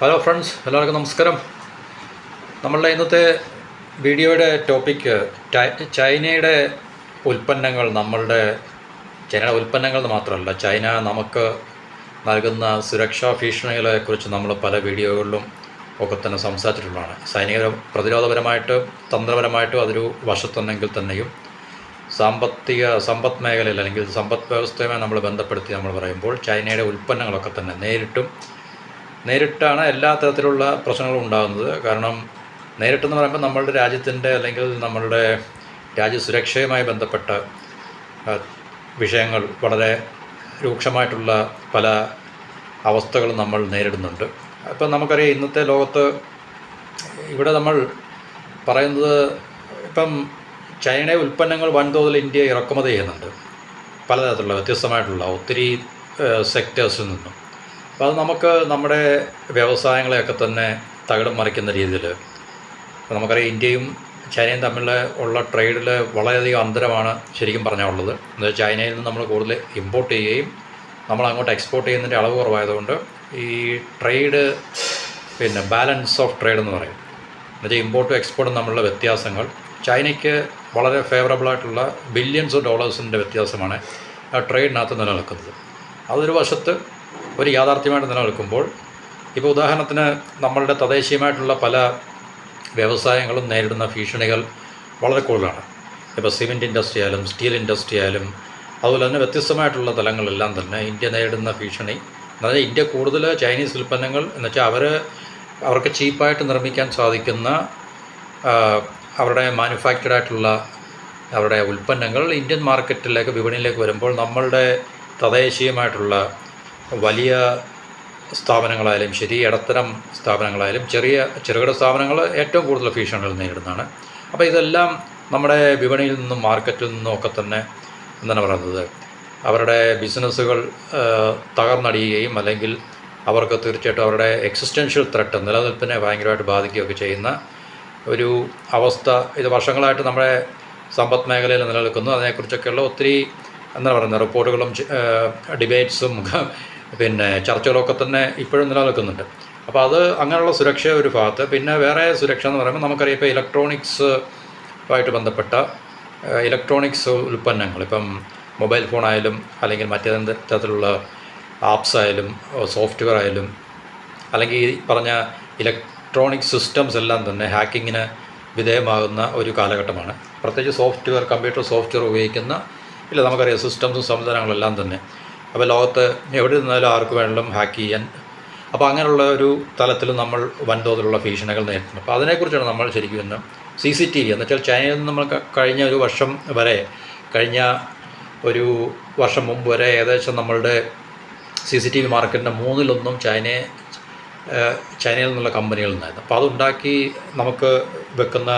Hello friends, എല്ലാവർക്കും നമസ്കാരം. നമ്മളുടെ ഇന്നത്തെ വീഡിയോയുടെ ടോപ്പിക്ക് ചൈനയുടെ ഉൽപ്പന്നങ്ങൾ. ചൈനയുടെ ഉൽപ്പന്നങ്ങൾ മാത്രമല്ല, ചൈന നമുക്ക് നൽകുന്ന സുരക്ഷാ ഭീഷണികളെക്കുറിച്ച് നമ്മൾ പല വീഡിയോകളിലും ഒക്കെ തന്നെ സംസാരിച്ചിട്ടുള്ളതാണ്. സൈനിക പ്രതിരോധപരമായിട്ട് തന്ത്രപരമായിട്ടും അതൊരു വശത്തുണ്ടെങ്കിൽ തന്നെയും സമ്പദ് മേഖലയിൽ അല്ലെങ്കിൽ സമ്പദ് വ്യവസ്ഥയുമായി നമ്മൾ ബന്ധപ്പെടുത്തി നമ്മൾ പറയുമ്പോൾ ചൈനയുടെ ഉൽപ്പന്നങ്ങളൊക്കെ തന്നെ നേരിട്ടാണ് എല്ലാ തരത്തിലുള്ള പ്രശ്നങ്ങളും ഉണ്ടാകുന്നത്. കാരണം നേരിട്ടെന്ന് പറയുമ്പോൾ നമ്മളുടെ രാജ്യത്തിൻ്റെ അല്ലെങ്കിൽ നമ്മളുടെ രാജ്യസുരക്ഷയുമായി ബന്ധപ്പെട്ട വിഷയങ്ങൾ വളരെ രൂക്ഷമായിട്ടുള്ള പല അവസ്ഥകളും നമ്മൾ നേരിടുന്നുണ്ട്. ഇപ്പം നമുക്കറിയാം, ഇന്നത്തെ ലോകത്ത് ഇവിടെ നമ്മൾ പറയുന്നത് ഇപ്പം ചൈനയുടെ ഉൽപ്പന്നങ്ങൾ വൻതോതിൽ ഇന്ത്യ ഇറക്കുമതി ചെയ്യുന്നുണ്ട്, പലതരത്തിലുള്ള വ്യത്യസ്തമായിട്ടുള്ള ഒത്തിരി സെക്ടേഴ്സിൽ നിന്നും. അപ്പോൾ അത് നമുക്ക് നമ്മുടെ വ്യവസായങ്ങളെയൊക്കെ തന്നെ തകിടം മറിക്കുന്ന രീതിയിൽ നമുക്കറിയാം. ഇന്ത്യയും ചൈനയും തമ്മിലുള്ള ട്രേഡിൽ വളരെയധികം അന്തരമാണ് ശരിക്കും പറഞ്ഞാൽ ഉള്ളത്. എന്നുവെച്ചാൽ ചൈനയിൽ നിന്ന് നമ്മൾ കൂടുതൽ ഇമ്പോർട്ട് ചെയ്യുകയും നമ്മൾ അങ്ങോട്ട് എക്സ്പോർട്ട് ചെയ്യുന്നതിൻ്റെ അളവ് കുറവായതുകൊണ്ട് ഈ ട്രേഡ് ബാലൻസ് ഓഫ് ട്രേഡ് എന്ന് പറയും. എന്നുവെച്ചാൽ ഇമ്പോർട്ടും എക്സ്പോർട്ടും തമ്മിലുള്ള വ്യത്യാസങ്ങൾ ചൈനയ്ക്ക് വളരെ ഫേവറബിളായിട്ടുള്ള ബില്യൺസ് ഓഫ് ഡോളേഴ്സിൻ്റെ വ്യത്യാസമാണ് ആ ട്രേഡിനകത്ത് നിലനിൽക്കുന്നത്. അതൊരു വശത്ത് ഒരു യാഥാർത്ഥ്യമായിട്ട് നിലനിൽക്കുമ്പോൾ, ഇപ്പോൾ ഉദാഹരണത്തിന് നമ്മളുടെ തദ്ദേശീയമായിട്ടുള്ള പല വ്യവസായങ്ങളും നേരിടുന്ന ഭീഷണികൾ വളരെ കൂടുതലാണ്. ഇപ്പോൾ സിമെൻറ്റ് ഇൻഡസ്ട്രി ആയാലും സ്റ്റീൽ ഇൻഡസ്ട്രി ആയാലും അതുപോലെ തന്നെ വ്യത്യസ്തമായിട്ടുള്ള തലങ്ങളെല്ലാം തന്നെ ഇന്ത്യ നേരിടുന്ന ഭീഷണി എന്ന് പറഞ്ഞാൽ, ഇന്ത്യ കൂടുതൽ ചൈനീസ് ഉൽപ്പന്നങ്ങൾ എന്നുവെച്ചാൽ അവർക്ക് ചീപ്പായിട്ട് നിർമ്മിക്കാൻ സാധിക്കുന്ന അവരുടെ മാനുഫാക്ചർഡ് ആയിട്ടുള്ള അവരുടെ ഉൽപ്പന്നങ്ങൾ ഇന്ത്യൻ മാർക്കറ്റിലേക്ക് വിപണിയിലേക്ക് വരുമ്പോൾ നമ്മളുടെ തദ്ദേശീയമായിട്ടുള്ള വലിയ സ്ഥാപനങ്ങളായാലും ശരി, ഇടത്തരം സ്ഥാപനങ്ങളായാലും ചെറുകിട സ്ഥാപനങ്ങൾ ഏറ്റവും കൂടുതൽ ഭീഷണികൾ നേരിടുന്നതാണ്. അപ്പോൾ ഇതെല്ലാം നമ്മുടെ വിപണിയിൽ നിന്നും മാർക്കറ്റിൽ നിന്നും ഒക്കെ തന്നെ എന്താണ് പറയുന്നത്, അവരുടെ ബിസിനസ്സുകൾ തകർന്നടിയുകയും അല്ലെങ്കിൽ അവർക്ക് തീർച്ചയായിട്ടും അവരുടെ എക്സിസ്റ്റൻഷ്യൽ ത്രെട്ട്, നിലനിൽപ്പിനെ ഭയങ്കരമായിട്ട് ബാധിക്കുകയൊക്കെ ചെയ്യുന്ന ഒരു അവസ്ഥ ഇത് വർഷങ്ങളായിട്ട് നമ്മുടെ സമ്പദ് മേഖലയിൽ നിലനിൽക്കുന്നു. അതിനെക്കുറിച്ചൊക്കെയുള്ള ഒത്തിരി എന്താണ് പറയുന്നത് റിപ്പോർട്ടുകളും ഡിബേറ്റ്സും ചർച്ചകളൊക്കെ തന്നെ ഇപ്പോഴും നിലനിൽക്കുന്നുണ്ട്. അപ്പോൾ അത് അങ്ങനെയുള്ള സുരക്ഷ ഒരു ഭാഗത്ത്. പിന്നെ വേറെ സുരക്ഷ എന്ന് പറയുമ്പോൾ നമുക്കറിയാം, ഇപ്പോൾ ഇലക്ട്രോണിക്സുമായിട്ട് ബന്ധപ്പെട്ട ഇലക്ട്രോണിക്സ് ഉൽപ്പന്നങ്ങൾ, ഇപ്പം മൊബൈൽ ഫോണായാലും അല്ലെങ്കിൽ മറ്റേതെന്ത് തരത്തിലുള്ള ആപ്സ് ആയാലും സോഫ്റ്റ്വെയർ ആയാലും അല്ലെങ്കിൽ ഈ പറഞ്ഞ ഇലക്ട്രോണിക് സിസ്റ്റംസ് എല്ലാം തന്നെ ഹാക്കിങ്ങിന് വിധേയമാകുന്ന ഒരു കാലഘട്ടമാണ്. പ്രത്യേകിച്ച് കമ്പ്യൂട്ടർ സോഫ്റ്റ്വെയർ ഉപയോഗിക്കുന്ന നമുക്കറിയാം സിസ്റ്റംസും സംവിധാനങ്ങളെല്ലാം തന്നെ. അപ്പോൾ ലോകത്ത് എവിടെ നിന്നാലും ആർക്ക് വേണമെങ്കിലും ഹാക്ക് ചെയ്യാൻ. അപ്പോൾ അങ്ങനെയുള്ള ഒരു തലത്തിൽ നമ്മൾ വൻതോതിലുള്ള ഭീഷണികൾ നേരിടുന്നു. അപ്പോൾ അതിനെക്കുറിച്ചാണ് നമ്മൾ ശരിക്കും ഇന്ന് CCTV എന്നുവെച്ചാൽ ചൈനയിൽ നിന്ന് നമ്മൾ കഴിഞ്ഞ ഒരു വർഷം മുമ്പ് വരെ ഏകദേശം നമ്മളുടെ CCTV മാർക്കറ്റിൻ്റെ 1/3 ചൈനയിൽ നിന്നുള്ള കമ്പനികളിൽ നിന്നായിരുന്നു. അപ്പോൾ അതുണ്ടാക്കി നമുക്ക് വെക്കുന്ന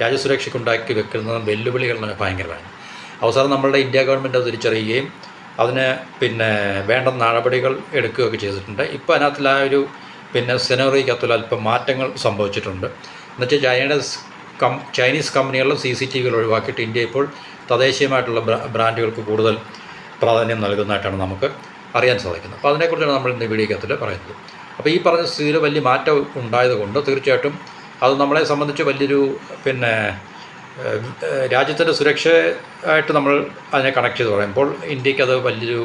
രാജ്യസുരക്ഷയ്ക്കുണ്ടാക്കി വെക്കുന്ന വെല്ലുവിളികൾ ഭയങ്കരമാണ്. അവസാനം നമ്മളുടെ ഇന്ത്യ ഗവൺമെൻറ് അത് തിരിച്ചറിയുകയും അതിന് വേണ്ട നടപടികൾ എടുക്കുകയൊക്കെ ചെയ്തിട്ടുണ്ട്. ഇപ്പോൾ അതിനകത്തിൽ ആ ഒരു സെനറിക്കകത്തിൽ അല്പം മാറ്റങ്ങൾ സംഭവിച്ചിട്ടുണ്ട്. എന്നുവെച്ചാൽ ചൈനീസ് കമ്പനികളിലെ CCTVകൾ ഒഴിവാക്കിയിട്ട് ഇന്ത്യ ഇപ്പോൾ തദ്ദേശീയമായിട്ടുള്ള ബ്രാൻഡുകൾക്ക് കൂടുതൽ പ്രാധാന്യം നൽകുന്നതായിട്ടാണ് നമുക്ക് അറിയാൻ സാധിക്കുന്നത്. അപ്പോൾ അതിനെക്കുറിച്ചാണ് നമ്മൾ ഇന്ന് വീഡിയോക്കകത്തിൽ പറയുന്നത്. അപ്പോൾ ഈ പറഞ്ഞ സ്ഥിതിയിൽ വലിയ മാറ്റം ഉണ്ടായതുകൊണ്ട് തീർച്ചയായിട്ടും അത് നമ്മളെ സംബന്ധിച്ച് വലിയൊരു രാജ്യത്തിൻ്റെ സുരക്ഷയായിട്ട് നമ്മൾ അതിനെ കണക്ട് ചെയ്ത് പറയുമ്പോൾ ഇന്ത്യക്ക് അത് വലിയൊരു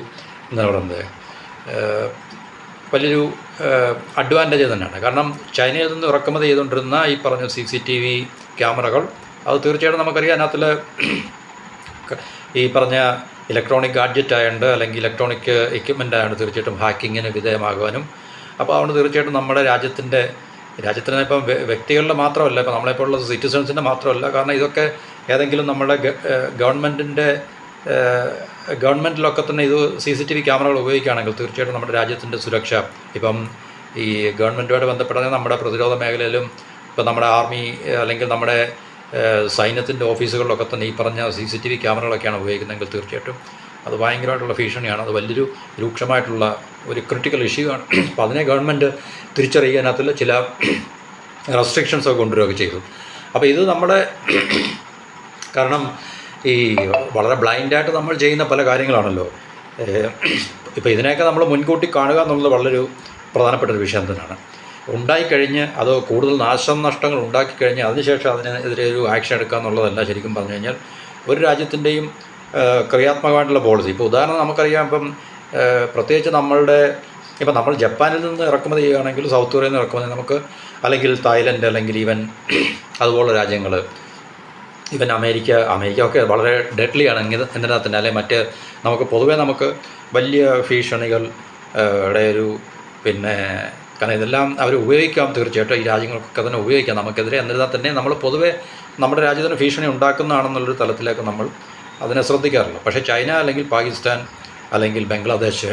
എന്താ പറയുന്നത് വലിയൊരു അഡ്വാൻറ്റേജ് തന്നെയാണ്. കാരണം ചൈനയിൽ നിന്ന് ഇറക്കുമതി ചെയ്തുകൊണ്ടിരുന്ന ഈ പറഞ്ഞ CCTV ക്യാമറകൾ അത് തീർച്ചയായിട്ടും നമുക്കറിയാം അതിനകത്തിൽ ഈ പറഞ്ഞ ഇലക്ട്രോണിക് ഗാഡ്ജറ്റ് ആയതുകൊണ്ട് അല്ലെങ്കിൽ ഇലക്ട്രോണിക് എക്യുപ്മെൻ്റ് ആയതുകൊണ്ട് തീർച്ചയായിട്ടും ഹാക്കിങ്ങിന് വിധേയമാകാനും. അപ്പോൾ അതുകൊണ്ട് തീർച്ചയായിട്ടും നമ്മുടെ രാജ്യത്തിന് ഇപ്പം വ്യക്തികളുടെ മാത്രമല്ല, ഇപ്പോൾ നമ്മളെപ്പോലുള്ള സിറ്റിസൺസിൻ്റെ മാത്രമല്ല. കാരണം ഇതൊക്കെ ഏതെങ്കിലും നമ്മുടെ ഗവൺമെൻറ്റിലൊക്കെ തന്നെ ഇത് CCTV ക്യാമറകൾ ഉപയോഗിക്കുകയാണെങ്കിൽ തീർച്ചയായിട്ടും നമ്മുടെ രാജ്യത്തിൻ്റെ സുരക്ഷ ഇപ്പം ഈ ഗവൺമെൻറ്റുമായിട്ട് ബന്ധപ്പെട്ട നമ്മുടെ പ്രതിരോധ മേഖലയിലും ഇപ്പം നമ്മുടെ ആർമി അല്ലെങ്കിൽ നമ്മുടെ സൈന്യത്തിൻ്റെ ഓഫീസുകളിലൊക്കെ തന്നെ ഈ പറഞ്ഞ CCTV ക്യാമറകളൊക്കെയാണ് ഉപയോഗിക്കുന്നതെങ്കിൽ തീർച്ചയായിട്ടും അത് ഭയങ്കരമായിട്ടുള്ള ഭീഷണിയാണ്. അത് വലിയൊരു രൂക്ഷമായിട്ടുള്ള ഒരു ക്രിട്ടിക്കൽ ഇഷ്യൂ ആണ്. അപ്പോൾ അതിനെ ഗവൺമെൻറ് തിരിച്ചറിയാനകത്തിൽ ചില റെസ്ട്രിക്ഷൻസൊക്കെ കൊണ്ടുവരികയൊക്കെ ചെയ്തു. അപ്പോൾ ഇത് നമ്മുടെ കാരണം ഈ വളരെ ബ്ലൈൻഡായിട്ട് നമ്മൾ ചെയ്യുന്ന പല കാര്യങ്ങളാണല്ലോ. ഇപ്പോൾ ഇതിനെയൊക്കെ നമ്മൾ മുൻകൂട്ടി കാണുക എന്നുള്ളത് വളരെ പ്രധാനപ്പെട്ട ഒരു വിഷയം തന്നെയാണ്. ഉണ്ടായിക്കഴിഞ്ഞ് അത് കൂടുതൽ നഷ്ടങ്ങൾ ഉണ്ടാക്കിക്കഴിഞ്ഞ് അതിനുശേഷം അതിനെതിരെ ഒരു ആക്ഷൻ എടുക്കുക എന്നുള്ളതല്ല ശരിക്കും പറഞ്ഞു കഴിഞ്ഞാൽ ഒരു രാജ്യത്തിൻ്റെയും ക്രിയാത്മകമായിട്ടുള്ള പോളിസി. ഇപ്പോൾ ഉദാഹരണം നമുക്കറിയാം, ഇപ്പം പ്രത്യേകിച്ച് ഇപ്പം നമ്മൾ ജപ്പാനിൽ നിന്ന് ഇറക്കുമതി ചെയ്യുകയാണെങ്കിൽ സൗത്ത് കൊറിയയിൽ നിന്ന് ഇറക്കുമതി നമുക്ക്, അല്ലെങ്കിൽ തായ്ലൻഡ്, അല്ലെങ്കിൽ ഈവൻ അതുപോലുള്ള രാജ്യങ്ങൾ, ഈവൻ അമേരിക്ക ഒക്കെ വളരെ ഡെഡ്ലിയാണ് എന്നതിനകത്തന്നെ. അല്ലെങ്കിൽ മറ്റ് നമുക്ക് വലിയ ഭീഷണികളുടെ ഒരു കാരണം ഇതെല്ലാം അവർ ഉപയോഗിക്കാം, തീർച്ചയായിട്ടും ഈ രാജ്യങ്ങൾക്കൊക്കെ തന്നെ ഉപയോഗിക്കാം നമുക്കെതിരെ. എന്നിരുന്നാൽ തന്നെ നമ്മൾ പൊതുവേ നമ്മുടെ രാജ്യത്തിന് ഭീഷണി ഉണ്ടാക്കുന്നതാണെന്നുള്ളൊരു തലത്തിലേക്ക് നമ്മൾ അതിനെ ശ്രദ്ധിക്കാറില്ല. പക്ഷേ ചൈന അല്ലെങ്കിൽ പാകിസ്ഥാൻ അല്ലെങ്കിൽ ബംഗ്ലാദേശ്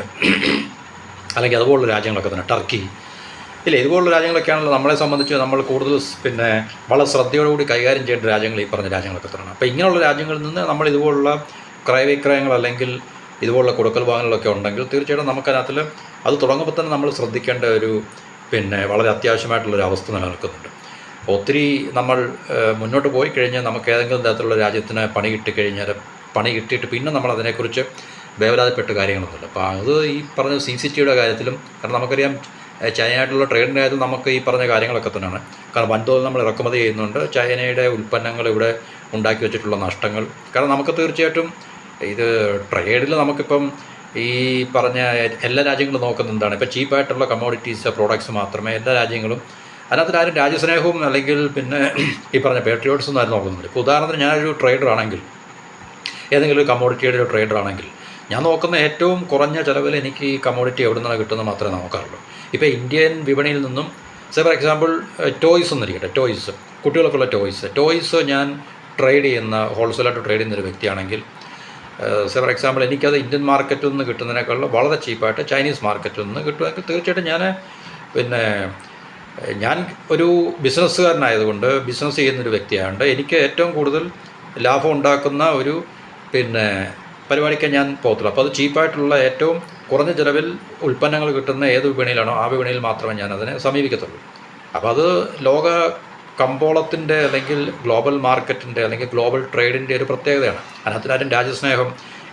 അല്ലെങ്കിൽ അതുപോലുള്ള രാജ്യങ്ങളൊക്കെ തന്നെ, ടർക്കി ഇതുപോലുള്ള രാജ്യങ്ങളൊക്കെയാണല്ലോ നമ്മളെ സംബന്ധിച്ച് നമ്മൾ കൂടുതൽ വളരെ ശ്രദ്ധയോടുകൂടി കൈകാര്യം ചെയ്യേണ്ട രാജ്യങ്ങൾ ഈ പറഞ്ഞ രാജ്യങ്ങളൊക്കെ തന്നെയാണ്. അപ്പോൾ ഇങ്ങനെയുള്ള രാജ്യങ്ങളിൽ നിന്ന് നമ്മൾ ഇതുപോലുള്ള ക്രയവിക്രയങ്ങൾ അല്ലെങ്കിൽ ഇതുപോലുള്ള കൊടുക്കൽ വാങ്ങലുകളൊക്കെ ഉണ്ടെങ്കിൽ തീർച്ചയായിട്ടും നമുക്കതിനകത്തിൽ അത് തുടങ്ങുമ്പോൾ തന്നെ നമ്മൾ ശ്രദ്ധിക്കേണ്ട ഒരു വളരെ അത്യാവശ്യമായിട്ടുള്ളൊരു അവസ്ഥ നിലനിൽക്കുന്നുണ്ട്. ഒത്തിരി നമ്മൾ മുന്നോട്ട് പോയി കഴിഞ്ഞാൽ നമുക്ക് ഏതെങ്കിലും തരത്തിലുള്ള രാജ്യത്തിന് പണി കിട്ടിയിട്ട് പിന്നെ നമ്മൾ അതിനെക്കുറിച്ച് വേവലാതിപ്പെട്ട കാര്യങ്ങളൊന്നുമില്ല. അപ്പോൾ അത് ഈ പറഞ്ഞ CCTVയുടെ കാര്യത്തിലും, കാരണം നമുക്കറിയാം ചൈനയായിട്ടുള്ള ട്രേഡിൻ്റെ കാര്യത്തിൽ നമുക്ക് ഈ പറഞ്ഞ കാര്യങ്ങളൊക്കെ തന്നെയാണ്. കാരണം വൻതോതിൽ നമ്മൾ ഇറക്കുമതി ചെയ്യുന്നുണ്ട്, ചൈനയുടെ ഉൽപ്പന്നങ്ങൾ ഇവിടെ ഉണ്ടാക്കി വെച്ചിട്ടുള്ള നഷ്ടങ്ങൾ. കാരണം നമുക്ക് തീർച്ചയായിട്ടും ഇത് ട്രേഡിൽ നമുക്കിപ്പം ഈ പറഞ്ഞ എല്ലാ രാജ്യങ്ങളും നോക്കുന്നത് എന്താണ്, ഇപ്പോൾ ചീപ്പായിട്ടുള്ള കമ്മോഡിറ്റീസ് പ്രോഡക്ട്സ് മാത്രമേ എല്ലാ രാജ്യങ്ങളും, അതിനകത്ത് ആരും രാജ്യസ്നേഹവും അല്ലെങ്കിൽ ഈ പറഞ്ഞ പേട്രിയോട്ട്സും ആരും നോക്കുന്നുണ്ട്. ഇപ്പോൾ ഉദാഹരണത്തിന് ഞാനൊരു ട്രേഡറാണെങ്കിൽ, ഏതെങ്കിലും ഒരു കമ്മോഡിറ്റിയുടെ ഒരു ട്രേഡറാണെങ്കിൽ ഞാൻ നോക്കുന്ന ഏറ്റവും കുറഞ്ഞ ചിലവിൽ എനിക്ക് ഈ കമ്മോഡിറ്റി എവിടെ നിന്നാണ് കിട്ടുന്നത് മാത്രമേ നോക്കാറുള്ളൂ. ഇപ്പോൾ ഇന്ത്യൻ വിപണിയിൽ നിന്നും ഫോർ എക്സാമ്പിൾ ടോയ്സ് എന്നിരിക്കട്ടെ, കുട്ടികൾക്കുള്ള ടോയ്സ് ഞാൻ ഹോൾസെയിലായിട്ട് ട്രേഡ് ചെയ്യുന്നൊരു വ്യക്തിയാണെങ്കിൽ, ഫോർ എക്സാമ്പിൾ എനിക്കത് ഇന്ത്യൻ മാർക്കറ്റിൽ നിന്ന് കിട്ടുന്നതിനേക്കാളും വളരെ ചീപ്പായിട്ട് ചൈനീസ് മാർക്കറ്റിൽ നിന്ന് കിട്ടുമെങ്കിൽ തീർച്ചയായിട്ടും ഞാൻ ഒരു ബിസിനസ്സുകാരനായതുകൊണ്ട്, ബിസിനസ് ചെയ്യുന്നൊരു വ്യക്തിയായതുകൊണ്ട് എനിക്ക് ഏറ്റവും കൂടുതൽ ലാഭം ഉണ്ടാക്കുന്ന ഒരു പരിപാടിക്ക് ഞാൻ പോകത്തുള്ളൂ. അപ്പോൾ അത് ചീപ്പായിട്ടുള്ള ഏറ്റവും കുറഞ്ഞ ചിലവിൽ ഉൽപ്പന്നങ്ങൾ കിട്ടുന്ന ഏത് വിപണിയിലാണോ ആ വിപണിയിൽ മാത്രമേ ഞാൻ അതിനെ സമീപിക്കത്തുള്ളൂ. അപ്പോൾ അത് ലോക കമ്പോളത്തിൻ്റെ അല്ലെങ്കിൽ ഗ്ലോബൽ മാർക്കറ്റിൻ്റെ അല്ലെങ്കിൽ ഗ്ലോബൽ ട്രേഡിൻ്റെ ഒരു പ്രത്യേകതയാണ്. അതിനകത്തിനാരും രാജ്യസ്നേഹം,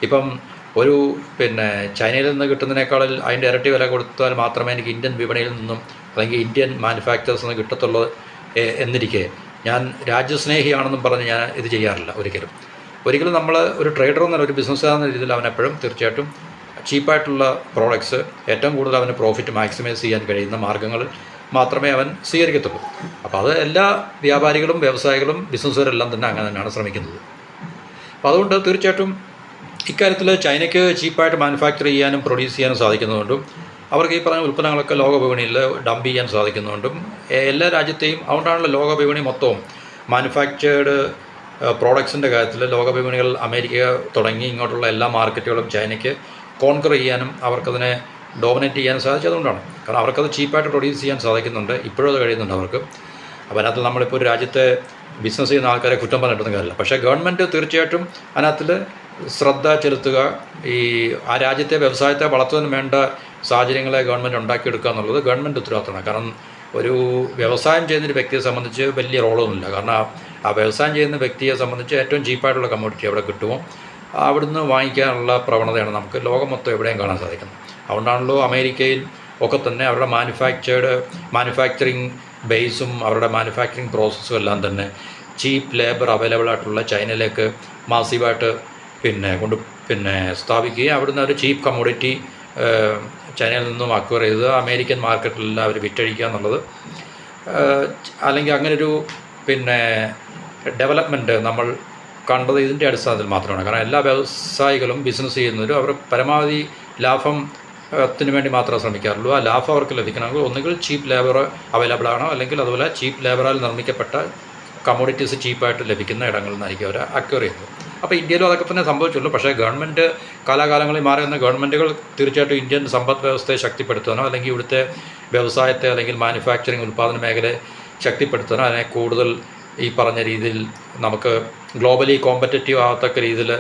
ഇപ്പം ഒരു ചൈനയിൽ നിന്ന് കിട്ടുന്നതിനേക്കാളിൽ അതിൻ്റെ ഇരട്ടി വില കൊടുത്താൽ മാത്രമേ എനിക്ക് ഇന്ത്യൻ വിപണിയിൽ നിന്നും അല്ലെങ്കിൽ ഇന്ത്യൻ മാനുഫാക്ചേഴ്സിൽ നിന്ന് കിട്ടത്തുള്ളൂ എന്നിരിക്കെ ഞാൻ രാജ്യസ്നേഹിയാണെന്നും പറഞ്ഞ് ഞാൻ ഇത് ചെയ്യാറില്ല. ഒരിക്കലും നമ്മൾ ഒരു ട്രേഡർ എന്നല്ല, ഒരു ബിസിനസ്സുകാരെന്ന രീതിയിൽ അവനെപ്പോഴും തീർച്ചയായിട്ടും ചീപ്പായിട്ടുള്ള പ്രോഡക്ട്സ്, ഏറ്റവും കൂടുതൽ അവന് പ്രോഫിറ്റ് മാക്സിമൈസ് ചെയ്യാൻ കഴിയുന്ന മാർഗ്ഗങ്ങൾ മാത്രമേ അവൻ സ്വീകരിക്കത്തുള്ളൂ. അപ്പോൾ അത് എല്ലാ വ്യാപാരികളും വ്യവസായികളും ബിസിനസ്സുകാരെല്ലാം തന്നെ അങ്ങനെ തന്നെയാണ് ശ്രമിക്കുന്നത്. അപ്പോൾ അതുകൊണ്ട് തീർച്ചയായിട്ടും ഇക്കാര്യത്തിൽ ചൈനയ്ക്ക് ചീപ്പായിട്ട് മാനുഫാക്ചർ ചെയ്യാനും പ്രൊഡ്യൂസ് ചെയ്യാനും സാധിക്കുന്നതുകൊണ്ടും അവർക്ക് ഈ പറഞ്ഞ ഉൽപ്പന്നങ്ങളൊക്കെ ലോക വിപണിയിൽ ഡംപ് ചെയ്യാൻ സാധിക്കുന്നതുകൊണ്ടും എല്ലാ രാജ്യത്തെയും, അതുകൊണ്ടാണല്ലോ ലോക വിപണി മൊത്തവും മാനുഫാക്ചേർഡ് പ്രോഡക്ട്സിൻ്റെ കാര്യത്തിൽ ലോക വിപണികൾ അമേരിക്ക തുടങ്ങി ഇങ്ങോട്ടുള്ള എല്ലാ മാർക്കറ്റുകളും ചൈനയ്ക്ക് കോൺക്വർ ചെയ്യാനും അവർക്കതിനെ ഡോമിനേറ്റ് ചെയ്യാനും സാധിച്ചതുകൊണ്ടാണ്. കാരണം അവർക്കത് ചീപ്പായിട്ട് പ്രൊഡ്യൂസ് ചെയ്യാൻ സാധിക്കുന്നുണ്ട്, ഇപ്പോഴും അത് കഴിയുന്നുണ്ട് അവർക്ക്. അപ്പോൾ അതിനകത്ത് നമ്മളിപ്പോൾ ഒരു രാജ്യത്തെ ബിസിനസ് ചെയ്യുന്ന ആൾക്കാരെ കുറ്റം പറഞ്ഞിട്ടൊന്നും കാര്യമില്ല. പക്ഷേ ഗവൺമെൻറ് തീർച്ചയായിട്ടും അതിനകത്തിൽ ശ്രദ്ധ ചെലുത്തുക, ആ രാജ്യത്തെ വ്യവസായത്തെ വളർത്തുന്നതിന് വേണ്ട സാഹചര്യങ്ങളെ ഗവൺമെൻറ് ഉണ്ടാക്കിയെടുക്കുക എന്നുള്ളത് ഗവൺമെൻറ് ഉത്തരവാദിത്തമാണ്. കാരണം ഒരു വ്യവസായം ചെയ്യുന്നൊരു വ്യക്തിയെ സംബന്ധിച്ച് വലിയ റോളൊന്നുമില്ല. കാരണം ആ വ്യവസായം ചെയ്യുന്ന വ്യക്തിയെ സംബന്ധിച്ച് ഏറ്റവും ചീപ്പായിട്ടുള്ള കമ്മോഡിറ്റി എവിടെ കിട്ടുമോ അവിടുന്ന് വാങ്ങിക്കാനുള്ള പ്രവണതയാണ് നമുക്ക് ലോകം മൊത്തം എവിടെയും കാണാൻ സാധിക്കുന്നത്. അതുകൊണ്ടാണല്ലോ അമേരിക്കയിൽ ഒക്കെ തന്നെ അവരുടെ മാനുഫാക്ചറിങ് ബേസും അവരുടെ മാനുഫാക്ചറിങ് പ്രോസസ്സും എല്ലാം തന്നെ ചീപ്പ് ലേബർ അവൈലബിൾ ആയിട്ടുള്ള ചൈനയിലേക്ക് മാസീവായിട്ട് സ്ഥാപിക്കുകയും അവിടുന്ന് ഒരു ചീപ്പ് കമ്മോഡിറ്റി ചൈനയിൽ നിന്നും അക്വയർ ചെയ്ത് അമേരിക്കൻ മാർക്കറ്റിലെല്ലാം അവർ വിറ്റഴിക്കുക എന്നുള്ളത്, അല്ലെങ്കിൽ അങ്ങനൊരു ഡെവലപ്മെൻറ്റ് നമ്മൾ കണ്ടത് ഇതിൻ്റെ അടിസ്ഥാനത്തിൽ മാത്രമാണ്. കാരണം എല്ലാ വ്യവസായികളും ബിസിനസ് ചെയ്യുന്നവരും അവർ പരമാവധി ലാഭത്തിന് വേണ്ടി മാത്രമേ ശ്രമിക്കാറുള്ളൂ. ആ ലാഭം അവർക്ക് ലഭിക്കണമെങ്കിൽ ഒന്നുകിൽ ചീപ്പ് ലേബർ അവൈലബിൾ ആണോ, അല്ലെങ്കിൽ അതുപോലെ ചീപ്പ് ലേബറാൽ നിർമ്മിക്കപ്പെട്ട കമ്മോഡിറ്റീസ് ചീപ്പായിട്ട് ലഭിക്കുന്ന ഇടങ്ങളിൽ നിന്നായിരിക്കും അവർ അക്വയർ ചെയ്യുന്നത്. അപ്പോൾ ഇന്ത്യയിലും അതൊക്കെ തന്നെ സംഭവിച്ചുള്ളൂ. പക്ഷേ ഗവൺമെൻറ് കാലാകാലങ്ങളിൽ മാറി വന്ന ഗവൺമെൻറ്റുകൾ തീർച്ചയായിട്ടും ഇന്ത്യൻ സമ്പദ് വ്യവസ്ഥയെ ശക്തിപ്പെടുത്താനോ അല്ലെങ്കിൽ ഇവിടുത്തെ വ്യവസായത്തെ അല്ലെങ്കിൽ മാനുഫാക്ചറിങ് ഉൽപ്പാദന മേഖലയെ ശക്തിപ്പെടുത്താനോ അതിനെ കൂടുതൽ ഈ പറഞ്ഞ രീതിയിൽ നമുക്ക് ഗ്ലോബലി കോമ്പറ്ററ്റീവ് ആകത്തക്ക രീതിയിൽ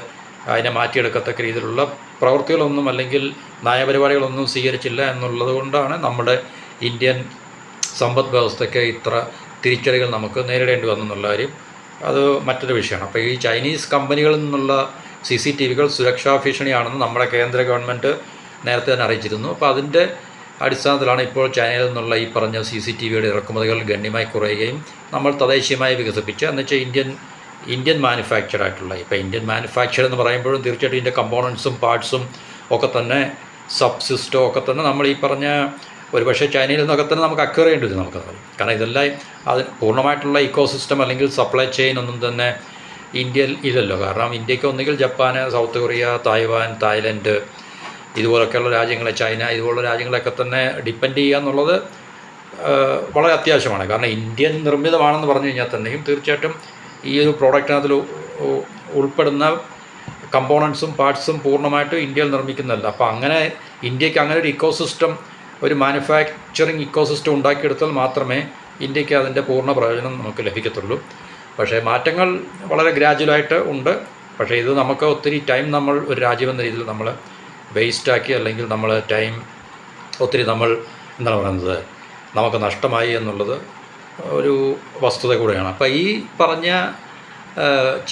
അതിനെ മാറ്റിയെടുക്കത്തക്ക രീതിയിലുള്ള പ്രവൃത്തികളൊന്നും അല്ലെങ്കിൽ നയപരിപാടികളൊന്നും സ്വീകരിച്ചില്ല എന്നുള്ളത് കൊണ്ടാണ് നമ്മുടെ ഇന്ത്യൻ സമ്പദ് വ്യവസ്ഥയ്ക്ക് ഇത്ര തിരിച്ചടികൾ നമുക്ക് നേരിടേണ്ടി വന്നെന്നുള്ള കാര്യം അത് മറ്റൊരു വിഷയമാണ്. അപ്പോൾ ഈ ചൈനീസ് കമ്പനികളിൽ നിന്നുള്ള CCTV-കൾ സുരക്ഷാ ഭീഷണിയാണെന്ന് നമ്മുടെ കേന്ദ്ര ഗവൺമെൻറ് നേരത്തെ തന്നെ അറിയിച്ചിരുന്നു. അപ്പോൾ അതിൻ്റെ അടിസ്ഥാനത്തിലാണ് ഇപ്പോൾ ചൈനയിൽ നിന്നുള്ള ഈ പറഞ്ഞ CCTV-യുടെ ഇറക്കുമതികൾ ഗണ്യമായി കുറയുകയും നമ്മൾ തദ്ദേശീയമായി വികസിപ്പിച്ച് എന്നുവെച്ചാൽ ഇന്ത്യൻ മാനുഫാക്ചർ ആയിട്ടുള്ള, ഇപ്പോൾ ഇന്ത്യൻ മാനുഫാക്ചർ എന്ന് പറയുമ്പോഴും തീർച്ചയായിട്ടും ഇതിൻ്റെ കമ്പോണൻസും പാർട്സും ഒക്കെ തന്നെ സബ് സിസ്റ്റം ഒക്കെ തന്നെ നമ്മൾ ഈ പറഞ്ഞ ഒരുപക്ഷെ ചൈനയിൽ നിന്നൊക്കെ തന്നെ നമുക്ക് അക്വയർ ചെയ്യേണ്ടി വരും നമുക്കത്. കാരണം ഇതെല്ലാം അത് പൂർണ്ണമായിട്ടുള്ള ഇക്കോസിസ്റ്റം അല്ലെങ്കിൽ സപ്ലൈ ചെയിൻ ഒന്നും തന്നെ ഇന്ത്യയിൽ ഇല്ലല്ലോ. കാരണം ഇന്ത്യക്ക് ഒന്നുകിൽ Japan, South Korea, Taiwan, Thailand ഇതുപോലൊക്കെയുള്ള രാജ്യങ്ങളെ, ചൈന ഇതുപോലുള്ള രാജ്യങ്ങളെയൊക്കെ തന്നെ ഡിപ്പെൻഡ് ചെയ്യുക എന്നുള്ളത് വളരെ അത്യാവശ്യമാണ്. കാരണം ഇന്ത്യൻ നിർമ്മിതമാണെന്ന് പറഞ്ഞു കഴിഞ്ഞാൽ തന്നെയും തീർച്ചയായിട്ടും ഈ ഒരു പ്രോഡക്റ്റിനകത്തിൽ ഉൾപ്പെടുന്ന കമ്പോണൻസും പാർട്സും പൂർണ്ണമായിട്ടും ഇന്ത്യയിൽ നിർമ്മിക്കുന്നതല്ല. അപ്പോൾ അങ്ങനെ ഇന്ത്യക്ക് അങ്ങനെ ഒരു ഇക്കോസിസ്റ്റം, ഒരു മാനുഫാക്ചറിങ് ഇക്കോസിസ്റ്റം ഉണ്ടാക്കിയെടുത്താൽ മാത്രമേ ഇന്ത്യക്ക് അതിൻ്റെ പൂർണ്ണ പ്രയോജനം നമുക്ക് ലഭിക്കത്തുള്ളൂ. പക്ഷേ മാറ്റങ്ങൾ വളരെ ഗ്രാജുവലായിട്ട് ഉണ്ട്. പക്ഷേ ഇത് നമുക്ക് ഒത്തിരി ടൈം നമ്മൾ ഒരു രാജ്യമെന്ന രീതിയിൽ നമ്മൾ വേസ്റ്റാക്കി, അല്ലെങ്കിൽ നമ്മൾ ടൈം ഒത്തിരി നമ്മൾ എന്താണ് പറയുന്നത് നമുക്ക് നഷ്ടമായി എന്നുള്ളത് ഒരു വസ്തുത കൂടെയാണ്. അപ്പോൾ ഈ പറഞ്ഞ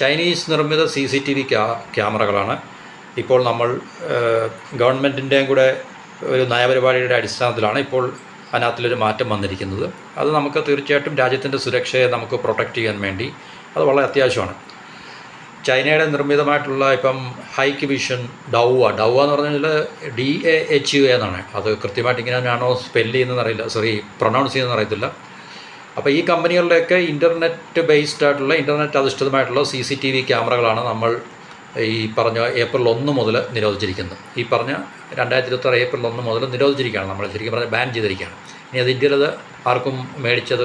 ചൈനീസ് നിർമ്മിത CCTV ക്യാമറകളാണ് ഇപ്പോൾ നമ്മൾ ഗവൺമെൻറ്റിൻ്റെയും കൂടെ ഒരു നയപരിപാടിയുടെ അടിസ്ഥാനത്തിലാണ് ഇപ്പോൾ അതിനകത്തിലൊരു മാറ്റം വന്നിരിക്കുന്നത്. അത് നമുക്ക് തീർച്ചയായിട്ടും രാജ്യത്തിൻ്റെ സുരക്ഷയെ നമുക്ക് പ്രൊട്ടക്റ്റ് ചെയ്യാൻ വേണ്ടി അത് വളരെ അത്യാവശ്യമാണ്. ചൈനയുടെ നിർമ്മിതമായിട്ടുള്ള ഇപ്പം ഹൈക്ക് വിഷൻ ഡൗവ എന്ന് പറഞ്ഞാൽ DAHUA എന്നാണ്. അത് കൃത്യമായിട്ട് ഇങ്ങനെയാണോ സ്പെല്ല് ചെയ്യുന്നതെന്ന് അറിയില്ല, പ്രൊനൗൺസ് ചെയ്യുന്നതെന്ന് അറിയത്തില്ല. അപ്പോൾ ഈ കമ്പനികളുടെയൊക്കെ ഇൻ്റർനെറ്റ് ബേസ്ഡ് ആയിട്ടുള്ള, ഇൻ്റർനെറ്റ് അധിഷ്ഠിതമായിട്ടുള്ള CCTV ക്യാമറകളാണ് നമ്മൾ ഈ പറഞ്ഞ April 1 മുതൽ നിരോധിച്ചിരിക്കുന്നത്. ഈ പറഞ്ഞ 2026 April 1 മുതൽ നിരോധിച്ചിരിക്കുകയാണ്. നമ്മൾ ശരിക്കും പറഞ്ഞാൽ ബാൻ ചെയ്തിരിക്കുകയാണ്. ഇനി അത് ഇന്ത്യയിലത് ആർക്കും മേടിച്ചത്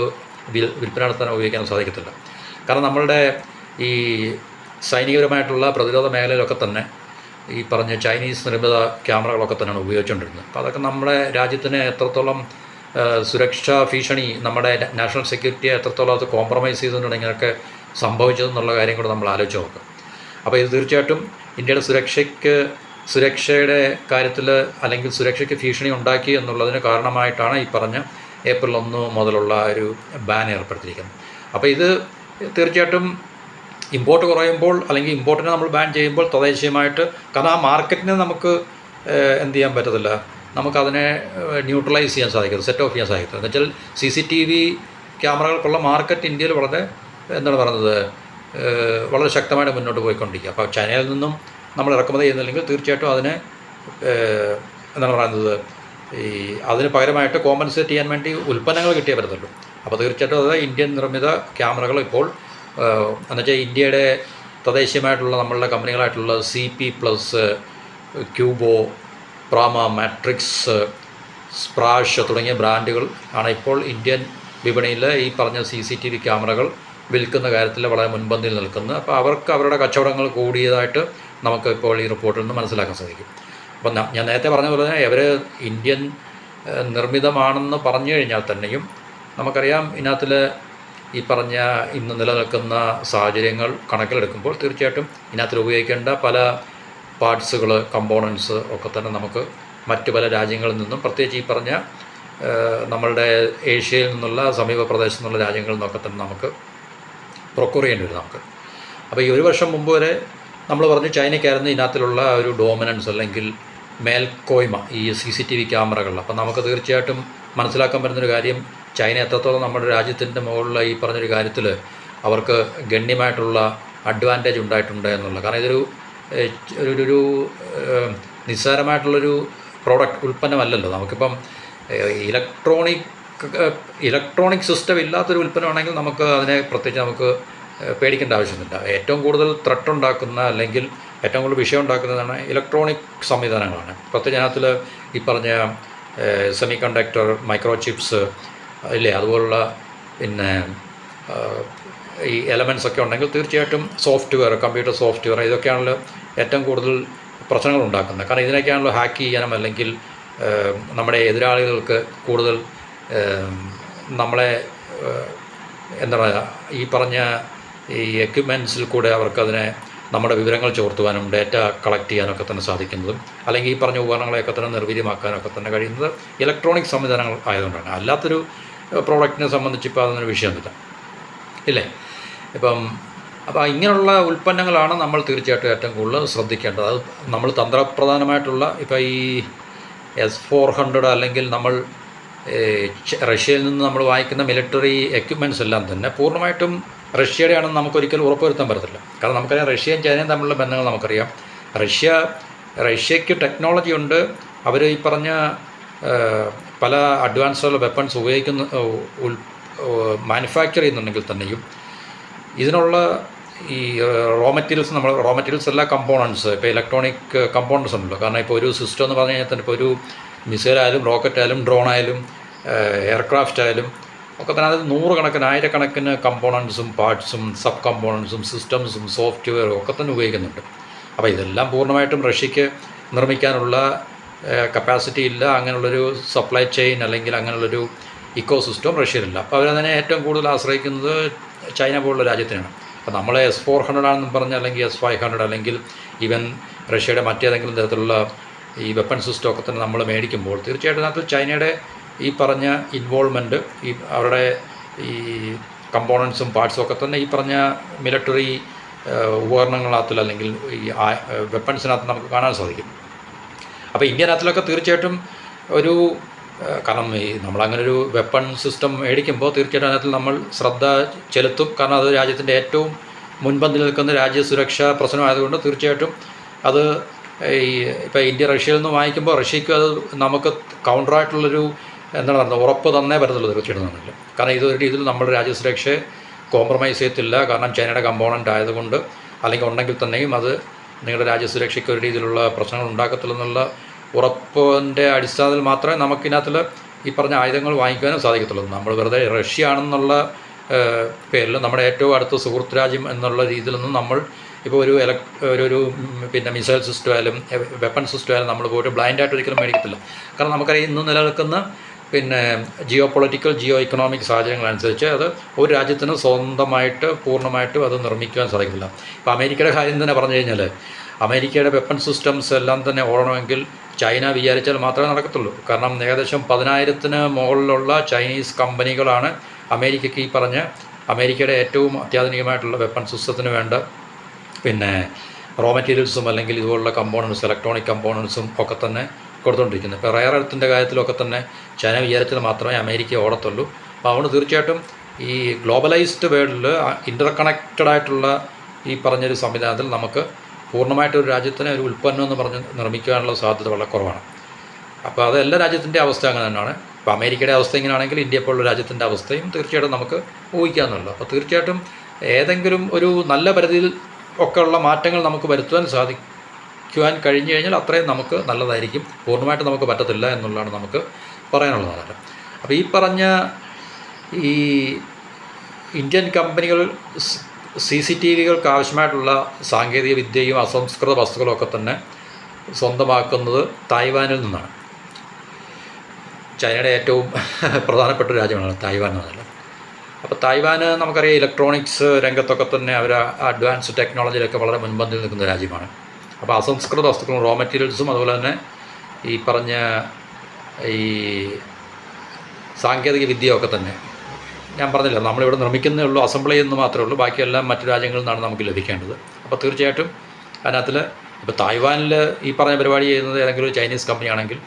വിൽപ്പന നടത്താൻ ഉപയോഗിക്കാൻ സാധിക്കത്തില്ല. കാരണം നമ്മളുടെ ഈ സൈനികപരമായിട്ടുള്ള പ്രതിരോധ മേഖലയിലൊക്കെ തന്നെ ഈ പറഞ്ഞ ചൈനീസ് നിർമ്മിത ക്യാമറകളൊക്കെ തന്നെയാണ് ഉപയോഗിച്ചുകൊണ്ടിരുന്നത്. അപ്പോൾ അതൊക്കെ നമ്മുടെ രാജ്യത്തിന് എത്രത്തോളം സുരക്ഷാ ഭീഷണി, നമ്മുടെ നാഷണൽ സെക്യൂരിറ്റിയെ എത്രത്തോളം അത് കോംപ്രമൈസ് ചെയ്തുകൊണ്ടാണ് ഇങ്ങനെയൊക്കെ സംഭവിച്ചതെന്നുള്ള കാര്യം കൂടെ നമ്മൾ ആലോചിച്ച് നോക്കുക. അപ്പോൾ ഇത് തീർച്ചയായിട്ടും ഇന്ത്യയുടെ സുരക്ഷയുടെ കാര്യത്തിൽ അല്ലെങ്കിൽ സുരക്ഷയ്ക്ക് ഭീഷണി ഉണ്ടാക്കി എന്നുള്ളതിന് കാരണമായിട്ടാണ് ഈ പറഞ്ഞ April 1 മുതലുള്ള ഒരു ബാൻ ഏർപ്പെടുത്തിയിരിക്കുന്നത്. അപ്പോൾ ഇത് തീർച്ചയായിട്ടും ഇമ്പോർട്ട് കുറയുമ്പോൾ, അല്ലെങ്കിൽ ഇമ്പോർട്ടിനെ നമ്മൾ ബാൻ ചെയ്യുമ്പോൾ തദ്ദേശീയമായിട്ട്, കാരണം ആ മാർക്കറ്റിനെ നമുക്ക് എന്ത് ചെയ്യാൻ പറ്റത്തില്ല, നമുക്കതിനെ ന്യൂട്രലൈസ് ചെയ്യാൻ സാധിക്കരുത്, സെറ്റ് ഓഫ് ചെയ്യാൻ സാധിക്കരുത്. എന്ന് വെച്ചാൽ CCTV ക്യാമറകൾക്കുള്ള മാർക്കറ്റ് ഇന്ത്യയിൽ വളരെ എന്താണ് പറയുന്നത് വളരെ ശക്തമായിട്ട് മുന്നോട്ട് പോയിക്കൊണ്ടിരിക്കുക. അപ്പോൾ ചൈനയിൽ നിന്നും നമ്മൾ ഇറക്കുമതി ചെയ്യുന്നില്ലെങ്കിൽ തീർച്ചയായിട്ടും അതിനെ എന്താണ് പറയുന്നത് അതിന് പകരമായിട്ട് കോമ്പൻസേറ്റ് ചെയ്യാൻ വേണ്ടി ഉൽപ്പന്നങ്ങൾ കിട്ടിയേ പറ്റത്തുള്ളൂ. അപ്പോൾ തീർച്ചയായിട്ടും അത് ഇന്ത്യൻ നിർമ്മിത ക്യാമറകൾ ഇപ്പോൾ എന്നുവെച്ചാൽ ഇന്ത്യയുടെ തദ്ദേശീയമായിട്ടുള്ള നമ്മളുടെ കമ്പനികളായിട്ടുള്ള CP+, ക്യൂബോ, പ്രാമ, മാട്രിക്സ്, സ്പ്രാഷ് തുടങ്ങിയ ബ്രാൻഡുകൾ ആണ് ഇപ്പോൾ ഇന്ത്യൻ വിപണിയിൽ ഈ പറഞ്ഞ CCTV ക്യാമറകൾ വിൽക്കുന്ന കാര്യത്തിൽ വളരെ മുൻപന്തിയിൽ നിൽക്കുന്നത്. അപ്പോൾ അവർക്ക് അവരുടെ കച്ചവടങ്ങൾ കൂടിയതായിട്ട് നമുക്ക് ഇപ്പോൾ ഈ റിപ്പോർട്ടിൽ നിന്ന് മനസ്സിലാക്കാൻ സാധിക്കും. അപ്പം ഞാൻ നേരത്തെ പറഞ്ഞ പോലെ തന്നെ ഇവർ ഇന്ത്യൻ നിർമ്മിതമാണെന്ന് പറഞ്ഞു കഴിഞ്ഞാൽ തന്നെയും നമുക്കറിയാം ഇതിനകത്തിൽ ഈ പറഞ്ഞ ഇന്ന് നിലനിൽക്കുന്ന സാഹചര്യങ്ങൾ കണക്കിലെടുക്കുമ്പോൾ തീർച്ചയായിട്ടും ഇതിനകത്തിൽ ഉപയോഗിക്കേണ്ട പല പാർട്സുകൾ, കമ്പോണൻസ് ഒക്കെ തന്നെ നമുക്ക് മറ്റ് പല രാജ്യങ്ങളിൽ നിന്നും, പ്രത്യേകിച്ച് ഈ പറഞ്ഞ നമ്മളുടെ ഏഷ്യയിൽ നിന്നുള്ള സമീപ പ്രദേശത്തു നിന്നുള്ള രാജ്യങ്ങളിൽ നിന്നൊക്കെ തന്നെ നമുക്ക് പ്രൊക്യൂർ ചെയ്യേണ്ടി വരും നമുക്ക്. അപ്പോൾ ഈ 1 വർഷം മുമ്പ് വരെ നമ്മൾ പറഞ്ഞു ചൈനയ്ക്കായിരുന്നു ഇതിനകത്തിലുള്ള ഒരു ഡോമിനൻസ് അല്ലെങ്കിൽ മേൽക്കോയ്മ ഈ CCTV ക്യാമറകളിൽ. അപ്പം നമുക്ക് തീർച്ചയായിട്ടും മനസ്സിലാക്കാൻ പറ്റുന്നൊരു കാര്യം, ചൈന എത്രത്തോളം നമ്മുടെ രാജ്യത്തിൻ്റെ മുകളിൽ ഈ പറഞ്ഞൊരു കാര്യത്തിൽ അവർക്ക് ഗണ്യമായിട്ടുള്ള അഡ്വാൻറ്റേജ് ഉണ്ടായിട്ടുണ്ട് എന്നുള്ളത്. കാരണം ഇതൊരു ഒരു നിസ്സാരമായിട്ടുള്ളൊരു ഉൽപ്പന്നമല്ലല്ലോ. നമുക്കിപ്പം ഇലക്ട്രോണിക് സിസ്റ്റം ഇല്ലാത്തൊരു ഉൽപ്പന്നമാണെങ്കിൽ നമുക്ക് അതിനെ പ്രത്യേകിച്ച് നമുക്ക് പേടിക്കേണ്ട ആവശ്യമൊന്നുമില്ല. ഏറ്റവും കൂടുതൽ ത്രെട്ട് ഉണ്ടാക്കുന്ന അല്ലെങ്കിൽ ഏറ്റവും കൂടുതൽ വിഷയം ഉണ്ടാക്കുന്നതാണ് ഇലക്ട്രോണിക് സംവിധാനങ്ങളാണ്. പ്രത്യേകിച്ച് അതിനകത്തിൽ ഈ പറഞ്ഞ സെമി കണ്ടക്ടർ, മൈക്രോ ചിപ്സ് ഇല്ലേ, അതുപോലുള്ള പിന്നെ ഈ എലമെൻറ്റ്സ് ഒക്കെ ഉണ്ടെങ്കിൽ തീർച്ചയായിട്ടും സോഫ്റ്റ്വെയർ, കമ്പ്യൂട്ടർ സോഫ്റ്റ്വെയർ ഇതൊക്കെയാണല്ലോ ഏറ്റവും കൂടുതൽ പ്രശ്നങ്ങൾ ഉണ്ടാക്കുന്നത്. കാരണം ഇതിനൊക്കെയാണല്ലോ ഹാക്ക് ചെയ്യാനും അല്ലെങ്കിൽ നമ്മുടെ എതിരാളികൾക്ക് കൂടുതൽ നമ്മളെ എന്താ പറയുക ഈ പറഞ്ഞ ഈ എക്യുപ്മെൻറ്റ്സിൽ കൂടെ അവർക്കതിനെ നമ്മുടെ വിവരങ്ങൾ ചോർത്തുവാനും ഡേറ്റ കളക്ട് ചെയ്യാനൊക്കെ തന്നെ സാധിക്കുന്നതും അല്ലെങ്കിൽ ഈ പറഞ്ഞ ഉപകരണങ്ങളെയൊക്കെ തന്നെ നിർവീര്യമാക്കാനൊക്കെ തന്നെ കഴിയുന്നത് ഇലക്ട്രോണിക് സംവിധാനങ്ങൾ ആയതുകൊണ്ടാണ്. അല്ലാത്തൊരു പ്രോഡക്റ്റിനെ സംബന്ധിച്ച് ഇപ്പോൾ അതൊന്നും വിഷയമൊന്നുമില്ല ഇല്ലേ. ഇപ്പം അപ്പോൾ ഇങ്ങനെയുള്ള ഉൽപ്പന്നങ്ങളാണ് നമ്മൾ തീർച്ചയായിട്ടും ഏറ്റവും കൂടുതൽ ശ്രദ്ധിക്കേണ്ടത്. അത് നമ്മൾ തന്ത്രപ്രധാനമായിട്ടുള്ള ഇപ്പോൾ ഈ S-400 അല്ലെങ്കിൽ നമ്മൾ റഷ്യയിൽ നിന്ന് നമ്മൾ വാങ്ങിക്കുന്ന മിലിറ്ററി എക്യുപ്മെൻറ്റ്സ് എല്ലാം തന്നെ പൂർണ്ണമായിട്ടും റഷ്യയുടെ ആണെന്ന് നമുക്കൊരിക്കലും ഉറപ്പുവരുത്താൻ പറ്റത്തില്ല. കാരണം നമുക്കറിയാം റഷ്യയും ചൈനയും തമ്മിലുള്ള ബന്ധങ്ങൾ നമുക്കറിയാം. റഷ്യയ്ക്ക് ടെക്നോളജി ഉണ്ട്. അവർ ഈ പറഞ്ഞ പല അഡ്വാൻസ്ഡ് വെപ്പൺസ് മാനുഫാക്ചർ ചെയ്യുന്നുണ്ടെങ്കിൽ തന്നെയും ഇതിനുള്ള ഈ റോ മെറ്റീരിയൽസ് എല്ലാ കമ്പോണൻസ്, ഇപ്പോൾ ഇലക്ട്രോണിക് കമ്പോണൻസ് ഉണ്ടല്ലോ. കാരണം ഇപ്പോൾ ഒരു സിസ്റ്റം എന്ന് പറഞ്ഞു കഴിഞ്ഞാൽ തന്നെ ഇപ്പോൾ ഒരു മിസൈലായാലും റോക്കറ്റായാലും ഡ്രോണായാലും എയർക്രാഫ്റ്റ് ആയാലും ഒക്കെ തന്നെ അത് നൂറുകണക്കിന് ആയിരക്കണക്കിന് കമ്പോണൻസും പാർട്സും സബ് കമ്പോണൻസും സിസ്റ്റംസും സോഫ്റ്റ്വെയറും ഒക്കെ തന്നെ ഉപയോഗിക്കുന്നുണ്ട്. അപ്പോൾ ഇതെല്ലാം പൂർണ്ണമായിട്ടും റഷ്യയ്ക്ക് നിർമ്മിക്കാനുള്ള കപ്പാസിറ്റി ഇല്ല. അങ്ങനെയുള്ളൊരു സപ്ലൈ ചെയിൻ അല്ലെങ്കിൽ അങ്ങനെയുള്ളൊരു ഇക്കോ സിസ്റ്റം റഷ്യയിലില്ല. അപ്പോൾ അവരതിനെ ഏറ്റവും കൂടുതൽ ആശ്രയിക്കുന്നത് ചൈന പോലുള്ള രാജ്യത്തിനാണ്. അപ്പോൾ നമ്മൾ S-400 ആണെന്ന് പറഞ്ഞാൽ അല്ലെങ്കിൽ S-500 അല്ലെങ്കിൽ ഈവൻ റഷ്യയുടെ മറ്റേതെങ്കിലും തരത്തിലുള്ള ഈ വെപ്പൺ സിസ്റ്റം ഒക്കെ തന്നെ നമ്മൾ മേടിക്കുമ്പോൾ തീർച്ചയായിട്ടും അതിനകത്ത് ചൈനയുടെ ഈ പറഞ്ഞ ഇൻവോൾവ്മെൻറ്റ്, ഈ അവരുടെ ഈ കമ്പോണൻസും പാർട്സും ഒക്കെ തന്നെ ഈ പറഞ്ഞ മിലിറ്ററി ഉപകരണങ്ങളകത്തിൽ അല്ലെങ്കിൽ ഈ വെപ്പൺസിനകത്ത് നമുക്ക് കാണാൻ സാധിക്കും. അപ്പോൾ ഇന്ത്യനകത്തിലൊക്കെ തീർച്ചയായിട്ടും ഒരു കാരണം ഈ നമ്മളങ്ങനെ ഒരു വെപ്പൺ സിസ്റ്റം മേടിക്കുമ്പോൾ തീർച്ചയായിട്ടും അതിനകത്ത് നമ്മൾ ശ്രദ്ധ ചെലുത്തും. കാരണം അത് രാജ്യത്തിൻ്റെ ഏറ്റവും മുൻപന്തിൽ നിൽക്കുന്ന രാജ്യസുരക്ഷാ പ്രശ്നമായതുകൊണ്ട് തീർച്ചയായിട്ടും അത് ഈ ഇപ്പോൾ ഇന്ത്യ റഷ്യയിൽ നിന്ന് വാങ്ങിക്കുമ്പോൾ റഷ്യയ്ക്ക് അത് നമുക്ക് കൗണ്ടറായിട്ടുള്ളൊരു എന്താണ് പറയുന്നത് ഉറപ്പ് തന്നേ പറ്റത്തുള്ളൂ. തീർച്ചയായിട്ടും തന്നില്ല. കാരണം ഇതൊരു രീതിയിൽ നമ്മുടെ രാജ്യസുരക്ഷയെ കോംപ്രമൈസ് ചെയ്യത്തില്ല. കാരണം ചൈനയുടെ കമ്പോണൻ്റ് ആയതുകൊണ്ട്, അല്ലെങ്കിൽ ഉണ്ടെങ്കിൽ തന്നെയും അത് നിങ്ങളുടെ രാജ്യസുരക്ഷയ്ക്ക് ഒരു രീതിയിലുള്ള പ്രശ്നങ്ങൾ ഉണ്ടാക്കത്തില്ലെന്നുള്ള ഉറപ്പിൻ്റെ അടിസ്ഥാനത്തിൽ മാത്രമേ നമുക്കിതിനകത്തിൽ ഈ പറഞ്ഞ ആയുധങ്ങൾ വാങ്ങിക്കാനും സാധിക്കത്തുള്ളൂ. നമ്മൾ വെറുതെ റഷ്യ ആണെന്നുള്ള പേരിൽ നമ്മുടെ ഏറ്റവും അടുത്ത സുഹൃത്ത് രാജ്യം എന്നുള്ള രീതിയിലൊന്നും നമ്മൾ ഇപ്പോൾ ഒരു പിന്നെ മിസൈൽ സിസ്റ്റം ആയാലും വെപ്പൺ സിസ്റ്റം ആയാലും നമ്മൾ പോയിട്ട് ബ്ലൈൻഡായിട്ട് ഒരിക്കലും മേടിക്കത്തില്ല. കാരണം നമുക്കറിയാം ഇന്ന് നിലനിൽക്കുന്ന പിന്നെ ജിയോ പൊളിറ്റിക്കൽ ജിയോ ഇക്കണോമിക് സാഹചര്യങ്ങളനുസരിച്ച് അത് ഒരു രാജ്യത്തിന് സ്വന്തമായിട്ട് പൂർണ്ണമായിട്ടും അത് നിർമ്മിക്കുവാൻ സാധിക്കില്ല. ഇപ്പോൾ അമേരിക്കയുടെ കാര്യം തന്നെ പറഞ്ഞു കഴിഞ്ഞാൽ അമേരിക്കയുടെ വെപ്പൺ സിസ്റ്റംസ് എല്ലാം തന്നെ ഓടണമെങ്കിൽ ചൈന വിചാരിച്ചാൽ മാത്രമേ നടക്കത്തുള്ളൂ. കാരണം ഏകദേശം 10,000-ന് മുകളിലുള്ള ചൈനീസ് കമ്പനികളാണ് അമേരിക്കയ്ക്ക് ഈ പറഞ്ഞ അമേരിക്കയുടെ ഏറ്റവും അത്യാധുനികമായിട്ടുള്ള വെപ്പൺ സിസ്റ്റത്തിന് വേണ്ട പിന്നെ റോ മെറ്റീരിയൽസും അല്ലെങ്കിൽ ഇതുപോലുള്ള കമ്പോണൻസ്, ഇലക്ട്രോണിക് കമ്പോണൻസും ഒക്കെ തന്നെ കൊടുത്തുകൊണ്ടിരിക്കുന്നത്. ഇപ്പോൾ റെയർ എർത്തിൻ്റെ കാര്യത്തിലൊക്കെ തന്നെ ചൈന വിചാരിച്ചാൽ മാത്രമേ അമേരിക്ക ഓടത്തുള്ളൂ. അപ്പോൾ അതുകൊണ്ട് തീർച്ചയായിട്ടും ഈ ഗ്ലോബലൈസ്ഡ് വേൾഡിൽ ഇൻ്റർകണക്റ്റഡ് ആയിട്ടുള്ള ഈ പറഞ്ഞൊരു സംവിധാനത്തിൽ നമുക്ക് പൂർണ്ണമായിട്ടൊരു രാജ്യത്തിന് ഒരു ഉൽപ്പന്നം എന്ന് പറഞ്ഞ് നിർമ്മിക്കാനുള്ള സാധ്യത വളരെ കുറവാണ്. അപ്പോൾ അത് എല്ലാ രാജ്യത്തിൻ്റെ അവസ്ഥ അങ്ങനെ തന്നെയാണ്. ഇപ്പോൾ അമേരിക്കയുടെ അവസ്ഥ ഇങ്ങനെയാണെങ്കിൽ ഇന്ത്യ പോലുള്ള രാജ്യത്തിൻ്റെ അവസ്ഥയും തീർച്ചയായിട്ടും നമുക്ക് ഊഹിക്കാമെന്നുള്ളൂ. അപ്പോൾ തീർച്ചയായിട്ടും ഏതെങ്കിലും ഒരു നല്ല പരിധിയിൽ ഒക്കെ ഉള്ള മാറ്റങ്ങൾ നമുക്ക് വരുത്തുവാൻ സാധിക്കുവാൻ കഴിഞ്ഞു കഴിഞ്ഞാൽ അത്രയും നമുക്ക് നല്ലതായിരിക്കും. പൂർണ്ണമായിട്ട് നമുക്ക് പറ്റത്തില്ല എന്നുള്ളതാണ് നമുക്ക് പറയാനുള്ളത്. അപ്പോൾ ഈ പറഞ്ഞ ഈ ഇന്ത്യൻ കമ്പനികൾ CCTVകൾക്ക് ആവശ്യമായിട്ടുള്ള സാങ്കേതിക വിദ്യയും അസംസ്കൃത വസ്തുക്കളും ഒക്കെ തന്നെ സ്വന്തമാക്കുന്നത് തായ്വാനിൽ നിന്നാണ്. ചൈനയുടെ ഏറ്റവും പ്രധാനപ്പെട്ട രാജ്യമാണ് തായ്വാൻ എന്ന് പറഞ്ഞാൽ. അപ്പോൾ തായ്വാന് നമുക്കറിയാം ഇലക്ട്രോണിക്സ് രംഗത്തൊക്കെ തന്നെ അവർ അഡ്വാൻസ്ഡ് ടെക്നോളജിയിലൊക്കെ വളരെ മുൻപന്തിൽ നിൽക്കുന്ന രാജ്യമാണ്. അപ്പോൾ അസംസ്കൃത വസ്തുക്കളും റോ മെറ്റീരിയൽസും അതുപോലെ തന്നെ ഈ പറഞ്ഞ ഈ സാങ്കേതിക വിദ്യയൊക്കെ തന്നെ ഞാൻ പറഞ്ഞില്ല, നമ്മളിവിടെ നിർമ്മിക്കുന്നേ ഉള്ളൂ, അസംബിൾ ചെയ്യുന്നത് മാത്രമേ ഉള്ളൂ, ബാക്കിയെല്ലാം മറ്റു രാജ്യങ്ങളിൽ നിന്നാണ് നമുക്ക് ലഭിക്കേണ്ടത്. അപ്പോൾ തീർച്ചയായിട്ടും അതിനകത്തിൽ ഇപ്പോൾ തായ്വാനിൽ ഈ പറഞ്ഞ പരിപാടി ചെയ്യുന്നത് ഏതെങ്കിലും ഒരു ചൈനീസ് കമ്പനിയാണെങ്കിൽ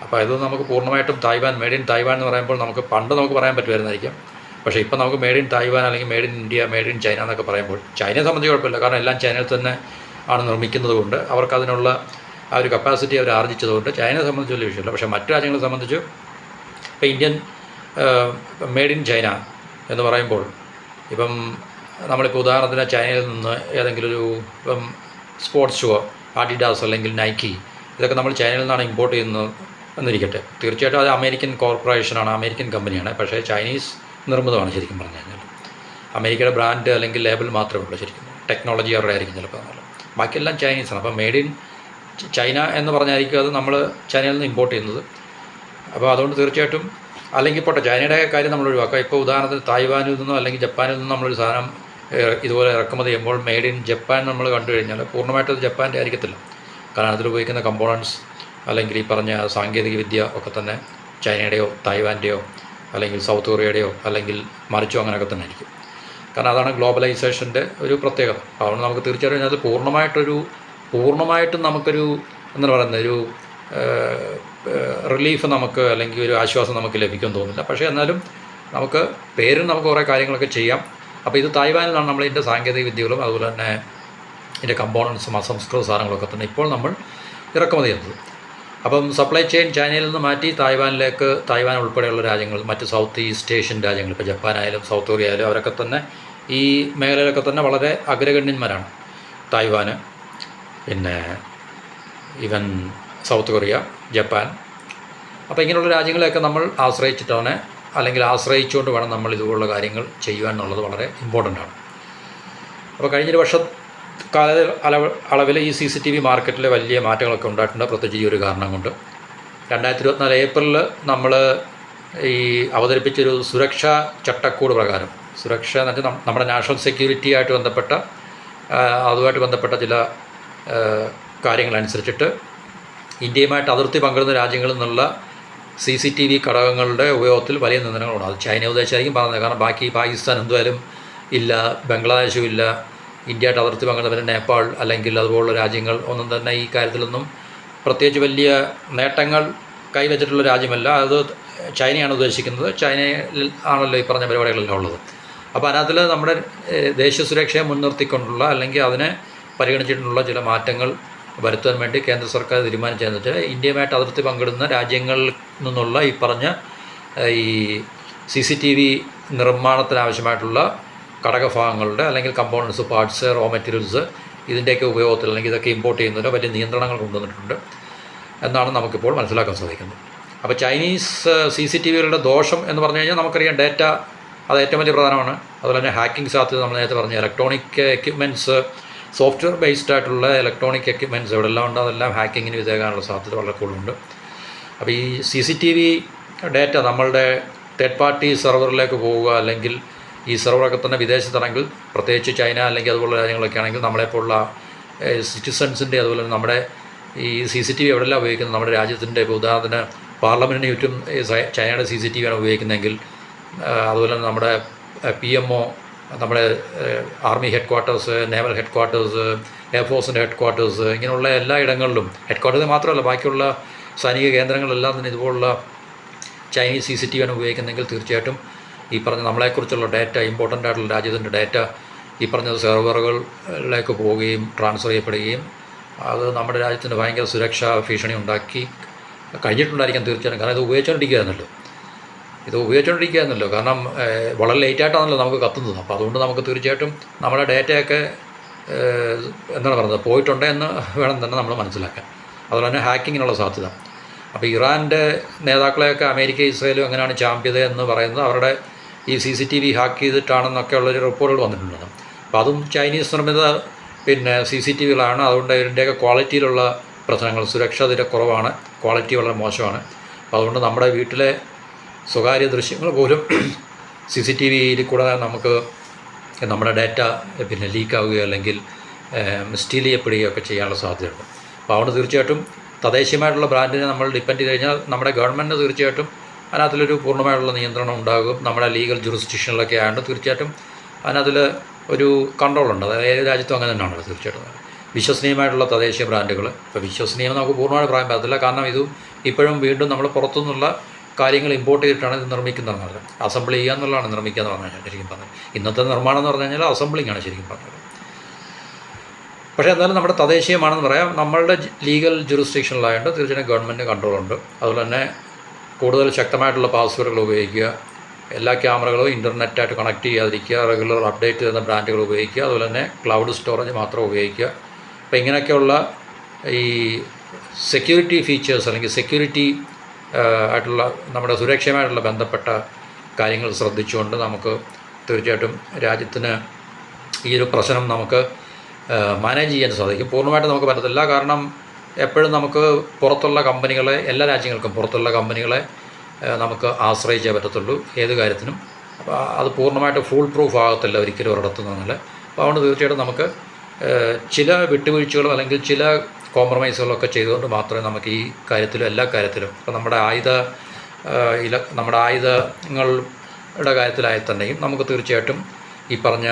അപ്പോൾ ഇത് നമുക്ക് പൂർണ്ണമായിട്ടും തായ്വാൻ, മെയ്ഡ് ഇൻ തായ്വാൻ എന്ന് പറയുമ്പോൾ നമുക്ക് പണ്ട് നമുക്ക് പറയാൻ പറ്റുമായിരുന്നായിരിക്കാം. പക്ഷേ ഇപ്പോൾ നമുക്ക് മെയ്ഡ് ഇൻ തായ്വാൻ അല്ലെങ്കിൽ made in India, made in China എന്നൊക്കെ പറയുമ്പോൾ ചൈനയെ സംബന്ധിച്ച് കുഴപ്പമില്ല. കാരണം എല്ലാം ചൈനയിൽ തന്നെ ആണ് നിർമ്മിക്കുന്നത് കൊണ്ട് അവർക്കതിനുള്ള ആ ഒരു കപ്പാസിറ്റി അവർ ആർജിച്ചതുകൊണ്ട് ചൈനയെ സംബന്ധിച്ച് വലിയ വിഷയമില്ല. പക്ഷേ മറ്റു രാജ്യങ്ങളെ സംബന്ധിച്ച് ഇപ്പോൾ ഇന്ത്യൻ മെയ്ഡ് ഇൻ ചൈന എന്ന് പറയുമ്പോൾ ഇപ്പം നമ്മളിപ്പോൾ ഉദാഹരണത്തിന് ചൈനയിൽ നിന്ന് ഏതെങ്കിലും ഒരു ഇപ്പം സ്പോർട്സ് ഷൂ, ആഡിഡാസ് അല്ലെങ്കിൽ നൈക്കി, ഇതൊക്കെ നമ്മൾ ചൈനയിൽ നിന്നാണ് ഇമ്പോർട്ട് ചെയ്യുന്നത് എന്നിരിക്കട്ടെ. തീർച്ചയായിട്ടും അത് അമേരിക്കൻ കോർപ്പറേഷനാണ്, അമേരിക്കൻ കമ്പനിയാണ്. പക്ഷേ ചൈനീസ് നിർമ്മിതമാണ് ശരിക്കും പറഞ്ഞു കഴിഞ്ഞാൽ. അമേരിക്കയുടെ ബ്രാൻഡ് അല്ലെങ്കിൽ ലേബൽ മാത്രമേ ഉള്ളൂ ശരിക്കും. ടെക്നോളജി അവരുടെ ആയിരിക്കും ചിലപ്പോൾ, ബാക്കിയെല്ലാം ചൈനീസാണ്. അപ്പോൾ മെയ്ഡ് ഇൻ ചൈന എന്ന് പറഞ്ഞായിരിക്കും അത് നമ്മൾ ചൈനയിൽ നിന്ന് ഇമ്പോർട്ട് ചെയ്യുന്നത്. അപ്പോൾ അതുകൊണ്ട് തീർച്ചയായിട്ടും അല്ലെങ്കിൽ പോട്ടെ ചൈനയുടെ കാര്യം നമ്മൾ ഒഴിവാക്കുക. ഇപ്പോൾ ഉദാഹരണത്തിന് തായ്വാനിൽ നിന്നോ അല്ലെങ്കിൽ ജപ്പാനിൽ നിന്നോ നമ്മളൊരു സാധനം ഇതുപോലെ ഇറക്കുമതി ചെയ്യുമ്പോൾ മെയ്ഡ് ഇൻ ജപ്പാൻ നമ്മൾ കണ്ടു കഴിഞ്ഞാൽ പൂർണ്ണമായിട്ടും അത് ജപ്പാൻ്റെ ആയിരിക്കത്തില്ല. കാരണം അതിലുപയോഗിക്കുന്ന കമ്പോണൻസ് അല്ലെങ്കിൽ ഈ പറഞ്ഞ സാങ്കേതിക വിദ്യ ഒക്കെ തന്നെ ചൈനയുടെയോ തായ്വാൻ്റെയോ അല്ലെങ്കിൽ സൗത്ത് കൊറിയയുടെയോ അല്ലെങ്കിൽ മറിച്ചോ അങ്ങനെയൊക്കെ തന്നെ ആയിരിക്കും. കാരണം അതാണ് ഗ്ലോബലൈസേഷൻ്റെ ഒരു പ്രത്യേകത. അതുകൊണ്ട് നമുക്ക് തീർച്ചയായിട്ടും അതിനകത്ത് പൂർണ്ണമായിട്ടും നമുക്കൊരു എന്താണ് പറയുന്നത് ഒരു റിലീഫ് നമുക്ക് അല്ലെങ്കിൽ ഒരു ആശ്വാസം നമുക്ക് ലഭിക്കുമെന്ന് തോന്നുന്നില്ല. പക്ഷേ എന്നാലും നമുക്ക് പേരും നമുക്ക് കുറേ കാര്യങ്ങളൊക്കെ ചെയ്യാം. അപ്പോൾ ഇത് തായ്വാനിലാണ് നമ്മൾ ഇതിൻ്റെ സാങ്കേതിക വിദ്യകളും അതുപോലെ തന്നെ ഇതിൻ്റെ കമ്പോണൻസും അസംസ്കൃത സാധനങ്ങളൊക്കെ തന്നെ ഇപ്പോൾ നമ്മൾ ഇറക്കുമതി ചെയ്യുന്നത്. അപ്പം സപ്ലൈ ചെയിൻ ചൈനയിൽ നിന്ന് മാറ്റി തായ്വാൻ ഉൾപ്പെടെയുള്ള രാജ്യങ്ങൾ, മറ്റ് സൗത്ത് ഈസ്റ്റ് ഏഷ്യൻ രാജ്യങ്ങൾ, ഇപ്പോൾ ജപ്പാനായാലും സൗത്ത് കൊറിയ ആയാലും അവരൊക്കെ തന്നെ ഈ മേഖലയിലൊക്കെ തന്നെ വളരെ അഗ്രഗണ്യന്മാരാണ്. തായ്വാന്, പിന്നെ ഈവൻ സൗത്ത് കൊറിയ, ജപ്പാൻ. അപ്പോൾ ഇങ്ങനെയുള്ള രാജ്യങ്ങളെയൊക്കെ നമ്മൾ ആശ്രയിച്ചിട്ടാണ് അല്ലെങ്കിൽ ആശ്രയിച്ചുകൊണ്ട് വേണം നമ്മൾ ഇതുപോലുള്ള കാര്യങ്ങൾ ചെയ്യുവാൻ എന്നുള്ളത് വളരെ ഇമ്പോർട്ടൻ്റ് ആണ്. അപ്പോൾ കഴിഞ്ഞൊരു അളവിൽ ഈ CCTV മാർക്കറ്റിൽ വലിയ മാറ്റങ്ങളൊക്കെ ഉണ്ടായിട്ടുണ്ട്, പ്രത്യേകിച്ച് ഈ ഒരു കാരണം കൊണ്ട്. 2024 ഏപ്രിലിൽ നമ്മൾ ഈ അവതരിപ്പിച്ചൊരു സുരക്ഷാ ചട്ടക്കൂട് പ്രകാരം, സുരക്ഷ എന്ന് വെച്ചാൽ നമ്മുടെ നാഷണൽ സെക്യൂരിറ്റി ആയിട്ട് ബന്ധപ്പെട്ട അതുമായിട്ട് ബന്ധപ്പെട്ട ചില കാര്യങ്ങളനുസരിച്ചിട്ട് ഇന്ത്യയുമായിട്ട് അതിർത്തി പങ്കിടുന്ന രാജ്യങ്ങളിൽ നിന്നുള്ള CCTV ഘടകങ്ങളുടെ ഉപയോഗത്തിൽ വലിയ നിയന്ത്രണങ്ങളുണ്ട്. അത് ചൈന ഉദ്ദേശിച്ചായിരിക്കും പറഞ്ഞത്. കാരണം ബാക്കി പാകിസ്ഥാൻ എന്തായാലും ഇല്ല, ബംഗ്ലാദേശും ഇല്ല, ഇന്ത്യയായിട്ട് അതിർത്തി പങ്കിടുന്നവർ നേപ്പാൾ അല്ലെങ്കിൽ അതുപോലുള്ള രാജ്യങ്ങൾ ഒന്നും തന്നെ ഈ കാര്യത്തിലൊന്നും പ്രത്യേകിച്ച് വലിയ നേട്ടങ്ങൾ കൈവച്ചിട്ടുള്ള രാജ്യമല്ല. അത് ചൈനയാണ് ഉദ്ദേശിക്കുന്നത്. ചൈനയിൽ ആണല്ലോ ഈ പറഞ്ഞ പരിപാടികളെല്ലാം ഉള്ളത്. അപ്പോൾ അതിനകത്തിൽ നമ്മുടെ ദേശീയ സുരക്ഷയെ മുൻനിർത്തിക്കൊണ്ടുള്ള അല്ലെങ്കിൽ അതിനെ പരിഗണിച്ചിട്ടുള്ള ചില മാറ്റങ്ങൾ വരുത്താൻ വേണ്ടി കേന്ദ്ര സർക്കാർ തീരുമാനിച്ചതെന്ന് വെച്ചാൽ ഇന്ത്യയുമായിട്ട് അതിർത്തി പങ്കിടുന്ന രാജ്യങ്ങളിൽ നിന്നുള്ള ഈ പറഞ്ഞ ഈ CCTV നിർമ്മാണത്തിനാവശ്യമായിട്ടുള്ള ഘടകഭാഗങ്ങളുടെ അല്ലെങ്കിൽ കമ്പോണൻസ്, പാർട്സ്, റോ മെറ്റീരിയൽസ് ഇതിൻ്റെയൊക്കെ ഉപയോഗത്തിൽ അല്ലെങ്കിൽ ഇതൊക്കെ ഇമ്പോർട്ട് ചെയ്യുന്നതിന് വലിയ നിയന്ത്രണങ്ങൾ കൊണ്ടുവന്നിട്ടുണ്ട് എന്നാണ് നമുക്കിപ്പോൾ മനസ്സിലാക്കാൻ സാധിക്കുന്നത്. അപ്പോൾ ചൈനീസ് CCTVകളുടെ ദോഷം എന്ന് പറഞ്ഞു കഴിഞ്ഞാൽ നമുക്കറിയാം, ഡേറ്റ അത് ഏറ്റവും വലിയ പ്രധാനമാണ്. അതുപോലെ തന്നെ ഹാക്കിംഗ് സാധ്യത നമ്മൾ നേരത്തെ പറഞ്ഞ ഇലക്ട്രോണിക് എക്യുപ്മെൻറ്റ്സ്, സോഫ്റ്റ്വെയർ ബേസ്ഡ് ആയിട്ടുള്ള ഇലക്ട്രോണിക് എക്യുപ്മെൻറ്റ്സ് എവിടെയെല്ലാം ഉണ്ട് അതെല്ലാം ഹാക്കിങ്ങിന് വിധേയമാകാനുള്ള സാധ്യത വളരെ കൂടുതലുണ്ട്. അപ്പോൾ ഈ CCTV ഡേറ്റ നമ്മളുടെ തേർഡ് പാർട്ടി സെർവറിലേക്ക് പോവുക, അല്ലെങ്കിൽ ഈ സെർവറൊക്കെ തന്നെ വിദേശത്താണെങ്കിൽ, പ്രത്യേകിച്ച് ചൈന അല്ലെങ്കിൽ അതുപോലുള്ള രാജ്യങ്ങളൊക്കെ ആണെങ്കിൽ നമ്മളെപ്പോലുള്ള സിറ്റിസൺസിൻ്റെ അതുപോലെ നമ്മുടെ ഈ CCTV എവിടെയെല്ലാം ഉപയോഗിക്കുന്നത് നമ്മുടെ രാജ്യത്തിൻ്റെ, ഇപ്പോൾ ഉദാഹരണത്തിന് പാർലമെൻറ്റിന് ചുറ്റും ചൈനയുടെ CCTV ആണ് ഉപയോഗിക്കുന്നതെങ്കിൽ, അതുപോലെ തന്നെ നമ്മുടെ PMO, നമ്മുടെ army headquarters, naval headquarters, എയർഫോഴ്സിൻ്റെ ഹെഡ് ക്വാർട്ടേഴ്സ്, ഇങ്ങനെയുള്ള എല്ലാ ഇടങ്ങളിലും ഹെഡ് ക്വാർട്ടേഴ്സ് മാത്രമല്ല ബാക്കിയുള്ള സൈനിക കേന്ദ്രങ്ങളെല്ലാം തന്നെ ഇതുപോലുള്ള ചൈനീസ് CCTV ആണ് ഉപയോഗിക്കുന്നതെങ്കിൽ തീർച്ചയായിട്ടും ഈ പറഞ്ഞ നമ്മളെക്കുറിച്ചുള്ള ഡേറ്റ, ഇമ്പോർട്ടൻ്റ് ആയിട്ടുള്ള രാജ്യത്തിൻ്റെ ഡേറ്റ ഈ പറഞ്ഞ സെർവറുകളിലേക്ക് പോവുകയും ട്രാൻസ്ഫർ ചെയ്യപ്പെടുകയും അത് നമ്മുടെ രാജ്യത്തിന് ഭയങ്കര സുരക്ഷാ ഭീഷണി ഉണ്ടാക്കി കഴിഞ്ഞിട്ടുണ്ടായിരിക്കാം തീർച്ചയായിട്ടും. കാരണം ഇത് ഉപയോഗിച്ചുകൊണ്ടിരിക്കുകയായിരുന്നല്ലോ. കാരണം വളരെ ലേറ്റായിട്ടാണല്ലോ നമുക്ക് കത്തുന്നത്. അപ്പോൾ അതുകൊണ്ട് നമുക്ക് തീർച്ചയായിട്ടും നമ്മുടെ ഡേറ്റയൊക്കെ എന്താണ് പറയുന്നത് പോയിട്ടുണ്ട് എന്ന് വേണം തന്നെ നമ്മൾ മനസ്സിലാക്കാൻ. അതുപോലെ തന്നെ ഹാക്കിങ്ങിനുള്ള സാധ്യത. അപ്പോൾ ഇറാൻ്റെ നേതാക്കളെയൊക്കെ അമേരിക്ക, ഇസ്രായേലും എങ്ങനെയാണ് ചാമ്പ്യത എന്ന് പറയുന്നത് അവരുടെ ഈ CCTV ഹാക്ക് ചെയ്തിട്ടാണെന്നൊക്കെ ഉള്ളൊരു റിപ്പോർട്ടുകൾ വന്നിട്ടുണ്ട്. അപ്പോൾ അതും ചൈനീസ് നിർമ്മിത CCTVകളാണ്. അതുകൊണ്ട് ഇതിൻ്റെയൊക്കെ ക്വാളിറ്റിയിലുള്ള പ്രശ്നങ്ങൾ, സുരക്ഷ ഇതിൻ്റെ കുറവാണ്, ക്വാളിറ്റി വളരെ മോശമാണ്. അപ്പോൾ അതുകൊണ്ട് നമ്മുടെ വീട്ടിലെ സ്വകാര്യ ദൃശ്യങ്ങൾ പോലും CCTVയിൽ കൂടെ നമുക്ക് നമ്മുടെ ഡേറ്റ ലീക്കാവുകയോ അല്ലെങ്കിൽ സ്റ്റീൽ ചെയ്യപ്പെടുകയൊക്കെ ചെയ്യാനുള്ള സാധ്യതയുണ്ട്. അപ്പോൾ അതുകൊണ്ട് തീർച്ചയായിട്ടും തദ്ദേശീയമായിട്ടുള്ള ബ്രാൻഡിനെ നമ്മൾ ഡിപ്പെൻഡ് ചെയ്ത് കഴിഞ്ഞാൽ നമ്മുടെ ഗവൺമെൻറ് തീർച്ചയായിട്ടും അതിനകത്തിലൊരു പൂർണ്ണമായിട്ടുള്ള നിയന്ത്രണം ഉണ്ടാകും. നമ്മുടെ ലീഗൽ ജുറിസ്ഡിക്ഷനിലൊക്കെ ആയതുകൊണ്ട് തീർച്ചയായിട്ടും അതിനകത്തിൽ ഒരു കൺട്രോളുണ്ട്. അത് ഏത് രാജ്യത്തും അങ്ങനെ തന്നെയാണല്ലോ. തീർച്ചയായിട്ടും വിശ്വസനീയമായിട്ടുള്ള തദ്ദേശീയ ബ്രാൻഡുകൾ, ഇപ്പോൾ വിശ്വസനീയം നമുക്ക് പൂർണ്ണമായിട്ട് പറയാൻ പറ്റത്തില്ല. കാരണം ഇത് ഇപ്പോഴും വീണ്ടും നമ്മൾ പുറത്തുനിന്നുള്ള കാര്യങ്ങൾ ഇമ്പോർട്ട് ചെയ്തിട്ടാണ് ഇത് നിർമ്മിക്കുന്നത്. അസംബിൾ ചെയ്യുക എന്നുള്ളതാണ് നിർമ്മിക്കുക എന്ന് പറഞ്ഞു കഴിഞ്ഞാൽ ശരിക്കും പറഞ്ഞത്. ഇന്നത്തെ നിർമ്മാണം എന്ന് പറഞ്ഞു കഴിഞ്ഞാൽ അസംബ്ലിങ്ങാണ് ശരിക്കും പറഞ്ഞത്. പക്ഷേ എന്നാലും നമ്മുടെ തദ്ദേശീയമാണെന്ന് പറയാം. നമ്മളുടെ ലീഗൽ ജുറിസ്ഡിക്ഷനിലായതുകൊണ്ട് തീർച്ചയായും ഗവൺമെൻറ് കൺട്രോളുണ്ട്. അതുപോലെ തന്നെ കൂടുതൽ ശക്തമായിട്ടുള്ള പാസ്വേഡുകൾ ഉപയോഗിക്കുക, എല്ലാ ക്യാമറകളും ഇൻ്റർനെറ്റായിട്ട് കണക്ട് ചെയ്യാതിരിക്കുക, റെഗുലർ അപ്ഡേറ്റ് ചെയ്യുന്ന ബ്രാൻഡുകൾ ഉപയോഗിക്കുക, അതുപോലെ തന്നെ ക്ലൗഡ് സ്റ്റോറേജ് മാത്രം ഉപയോഗിക്കുക. അപ്പോൾ ഇങ്ങനെയൊക്കെയുള്ള ഈ സെക്യൂരിറ്റി ഫീച്ചേഴ്സ് അല്ലെങ്കിൽ സെക്യൂരിറ്റി ആയിട്ടുള്ള നമ്മുടെ സുരക്ഷയുമായിട്ടുള്ള ബന്ധപ്പെട്ട കാര്യങ്ങൾ ശ്രദ്ധിച്ചുകൊണ്ട് നമുക്ക് തീർച്ചയായിട്ടും രാജ്യത്തിന് ഈ ഒരു പ്രശ്നം നമുക്ക് മാനേജ് ചെയ്യാൻ സാധിക്കും. പൂർണ്ണമായിട്ട് നമുക്ക് പറ്റത്തില്ല. കാരണം എപ്പോഴും നമുക്ക് പുറത്തുള്ള കമ്പനികളെ, എല്ലാ രാജ്യങ്ങൾക്കും പുറത്തുള്ള കമ്പനികളെ നമുക്ക് ആശ്രയിച്ചേ പറ്റത്തുള്ളൂ ഏത് കാര്യത്തിനും. അപ്പോൾ അത് പൂർണ്ണമായിട്ട് ഫുൾ പ്രൂഫ് ആകത്തില്ല ഒരിക്കലും ഒരിടത്തു നിന്നാൽ. അപ്പോൾ അതുകൊണ്ട് തീർച്ചയായിട്ടും നമുക്ക് ചില വിട്ടുവീഴ്ചകളും അല്ലെങ്കിൽ ചില കോംപ്രമൈസുകളൊക്കെ ചെയ്തുകൊണ്ട് മാത്രമേ നമുക്ക് ഈ കാര്യത്തിലും എല്ലാ കാര്യത്തിലും, ഇപ്പോൾ നമ്മുടെ ആയുധങ്ങളുടെ കാര്യത്തിലായി തന്നെയും നമുക്ക് തീർച്ചയായിട്ടും ഈ പറഞ്ഞ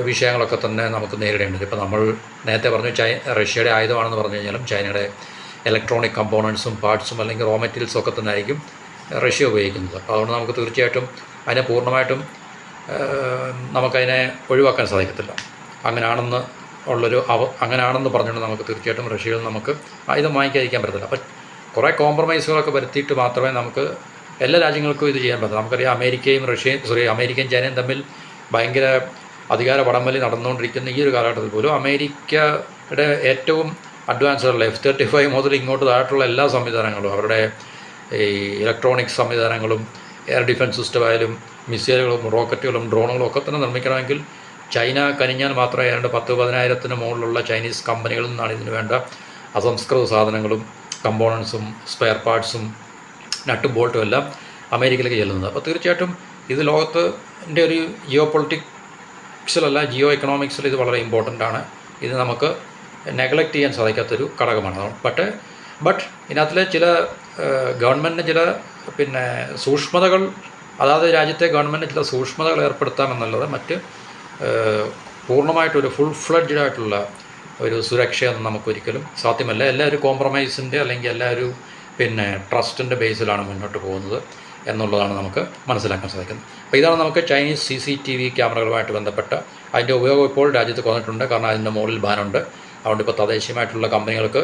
വിഷയങ്ങളൊക്കെ തന്നെ നമുക്ക് നേരിടേണ്ടത്. ഇപ്പോൾ നമ്മൾ നേരത്തെ പറഞ്ഞു റഷ്യയുടെ ആയുധമാണെന്ന് പറഞ്ഞു കഴിഞ്ഞാലും ചൈനയുടെ ഇലക്ട്രോണിക് കമ്പോണൻസും പാർട്സും അല്ലെങ്കിൽ റോ മെറ്റീരിയൽസും ഒക്കെ തന്നെ ആയിരിക്കും റഷ്യ ഉപയോഗിക്കുന്നത്. അപ്പോൾ അതുകൊണ്ട് നമുക്ക് തീർച്ചയായിട്ടും അതിനെ പൂർണ്ണമായിട്ടും നമുക്കതിനെ ഒഴിവാക്കാൻ സാധിക്കത്തില്ല. അങ്ങനെയാണെന്ന് അങ്ങനെയാണെന്ന് പറഞ്ഞുകൊണ്ട് നമുക്ക് തീർച്ചയായിട്ടും റഷ്യയിൽ നമുക്ക് ആയുധം വാങ്ങിക്കാതിരിക്കാൻ പറ്റത്തില്ല. അപ്പം കുറേ കോംപ്രമൈസുകളൊക്കെ വരുത്തിയിട്ട് മാത്രമേ നമുക്ക് എല്ലാ രാജ്യങ്ങൾക്കും ഇത് ചെയ്യാൻ പറ്റും. നമുക്കറിയാം അമേരിക്കയും ചൈനയും തമ്മിൽ ഭയങ്കര അധികാര വടംവലി നടന്നുകൊണ്ടിരിക്കുന്ന ഈ ഒരു കാലഘട്ടത്തിൽ പോലും അമേരിക്കയുടെ ഏറ്റവും അഡ്വാൻസ്ഡുള്ള F-35 മുതൽ ഇങ്ങോട്ട് താഴെയുള്ള എല്ലാ സംവിധാനങ്ങളും, അവരുടെ ഈ ഇലക്ട്രോണിക് സംവിധാനങ്ങളും എയർ ഡിഫൻസ് സിസ്റ്റമായാലും മിസൈലുകളും റോക്കറ്റുകളും ഡ്രോണുകളും ഒക്കെ തന്നെ നിർമ്മിക്കണമെങ്കിൽ ചൈന കനിഞ്ഞാൽ മാത്രമേ ഏതാണ്ട് 10,000-15,000 മുകളിലുള്ള ചൈനീസ് കമ്പനികളിൽ നിന്നാണ് ഇതിന് വേണ്ട അസംസ്കൃത സാധനങ്ങളും കമ്പോണൻസും സ്പെയർ പാർട്സും നട്ടും ബോൾട്ടും എല്ലാം അമേരിക്കയിലേക്ക് ചെല്ലുന്നത്. അപ്പോൾ തീർച്ചയായിട്ടും ഇത് ലോകത്തിൻ്റെ ഒരു ജിയോ എക്കണോമിക്സിൽ ഇത് വളരെ ഇമ്പോർട്ടൻ്റ് ആണ്. ഇത് നമുക്ക് നെഗ്ലക്റ്റ് ചെയ്യാൻ സാധിക്കാത്തൊരു ഘടകമാണ്. ബട്ട് ഇതിനകത്തിലെ ചില ഗവൺമെൻറ്റിന് ചില സൂക്ഷ്മതകൾ, അതാത് രാജ്യത്തെ ഗവൺമെൻറ് ചില സൂക്ഷ്മതകൾ ഏർപ്പെടുത്താമെന്നുള്ളത് മറ്റ് പൂർണ്ണമായിട്ടൊരു ഫുൾ ഫ്ലഡ്ജഡ് ആയിട്ടുള്ള ഒരു സുരക്ഷയൊന്നും നമുക്കൊരിക്കലും സാധ്യമല്ല. എല്ലാവരും കോംപ്രമൈസിൻ്റെ അല്ലെങ്കിൽ എല്ലാവരും ട്രസ്റ്റിൻ്റെ ബേസിലാണ് മുന്നോട്ട് പോകുന്നത് എന്നുള്ളതാണ് നമുക്ക് മനസ്സിലാക്കാൻ സാധിക്കുന്നത്. അപ്പോൾ ഇതാണ് നമുക്ക് ചൈനീസ് CCTV ക്യാമറകളുമായിട്ട് ബന്ധപ്പെട്ട അതിൻ്റെ ഉപയോഗം ഇപ്പോൾ രാജ്യത്ത് കുറഞ്ഞിട്ടുണ്ട്. കാരണം അതിൻ്റെ മുകളിൽ ബാനുണ്ട്. അതുകൊണ്ട് ഇപ്പോൾ തദ്ദേശീയമായിട്ടുള്ള കമ്പനികൾക്ക്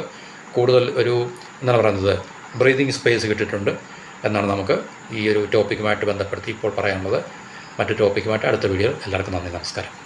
കൂടുതൽ എന്താണ് പറയുന്നത്, ബ്രീതിങ് സ്പേസ് കിട്ടിയിട്ടുണ്ട് എന്നാണ് നമുക്ക് ഈ ഒരു ടോപ്പിക്കുമായിട്ട് ബന്ധപ്പെടുത്തി ഇപ്പോൾ പറയാനുള്ളത്. മറ്റു ടോപ്പിക്കുമായിട്ട് അടുത്ത വീഡിയോയിൽ എല്ലാവർക്കും നന്ദി, നമസ്കാരം.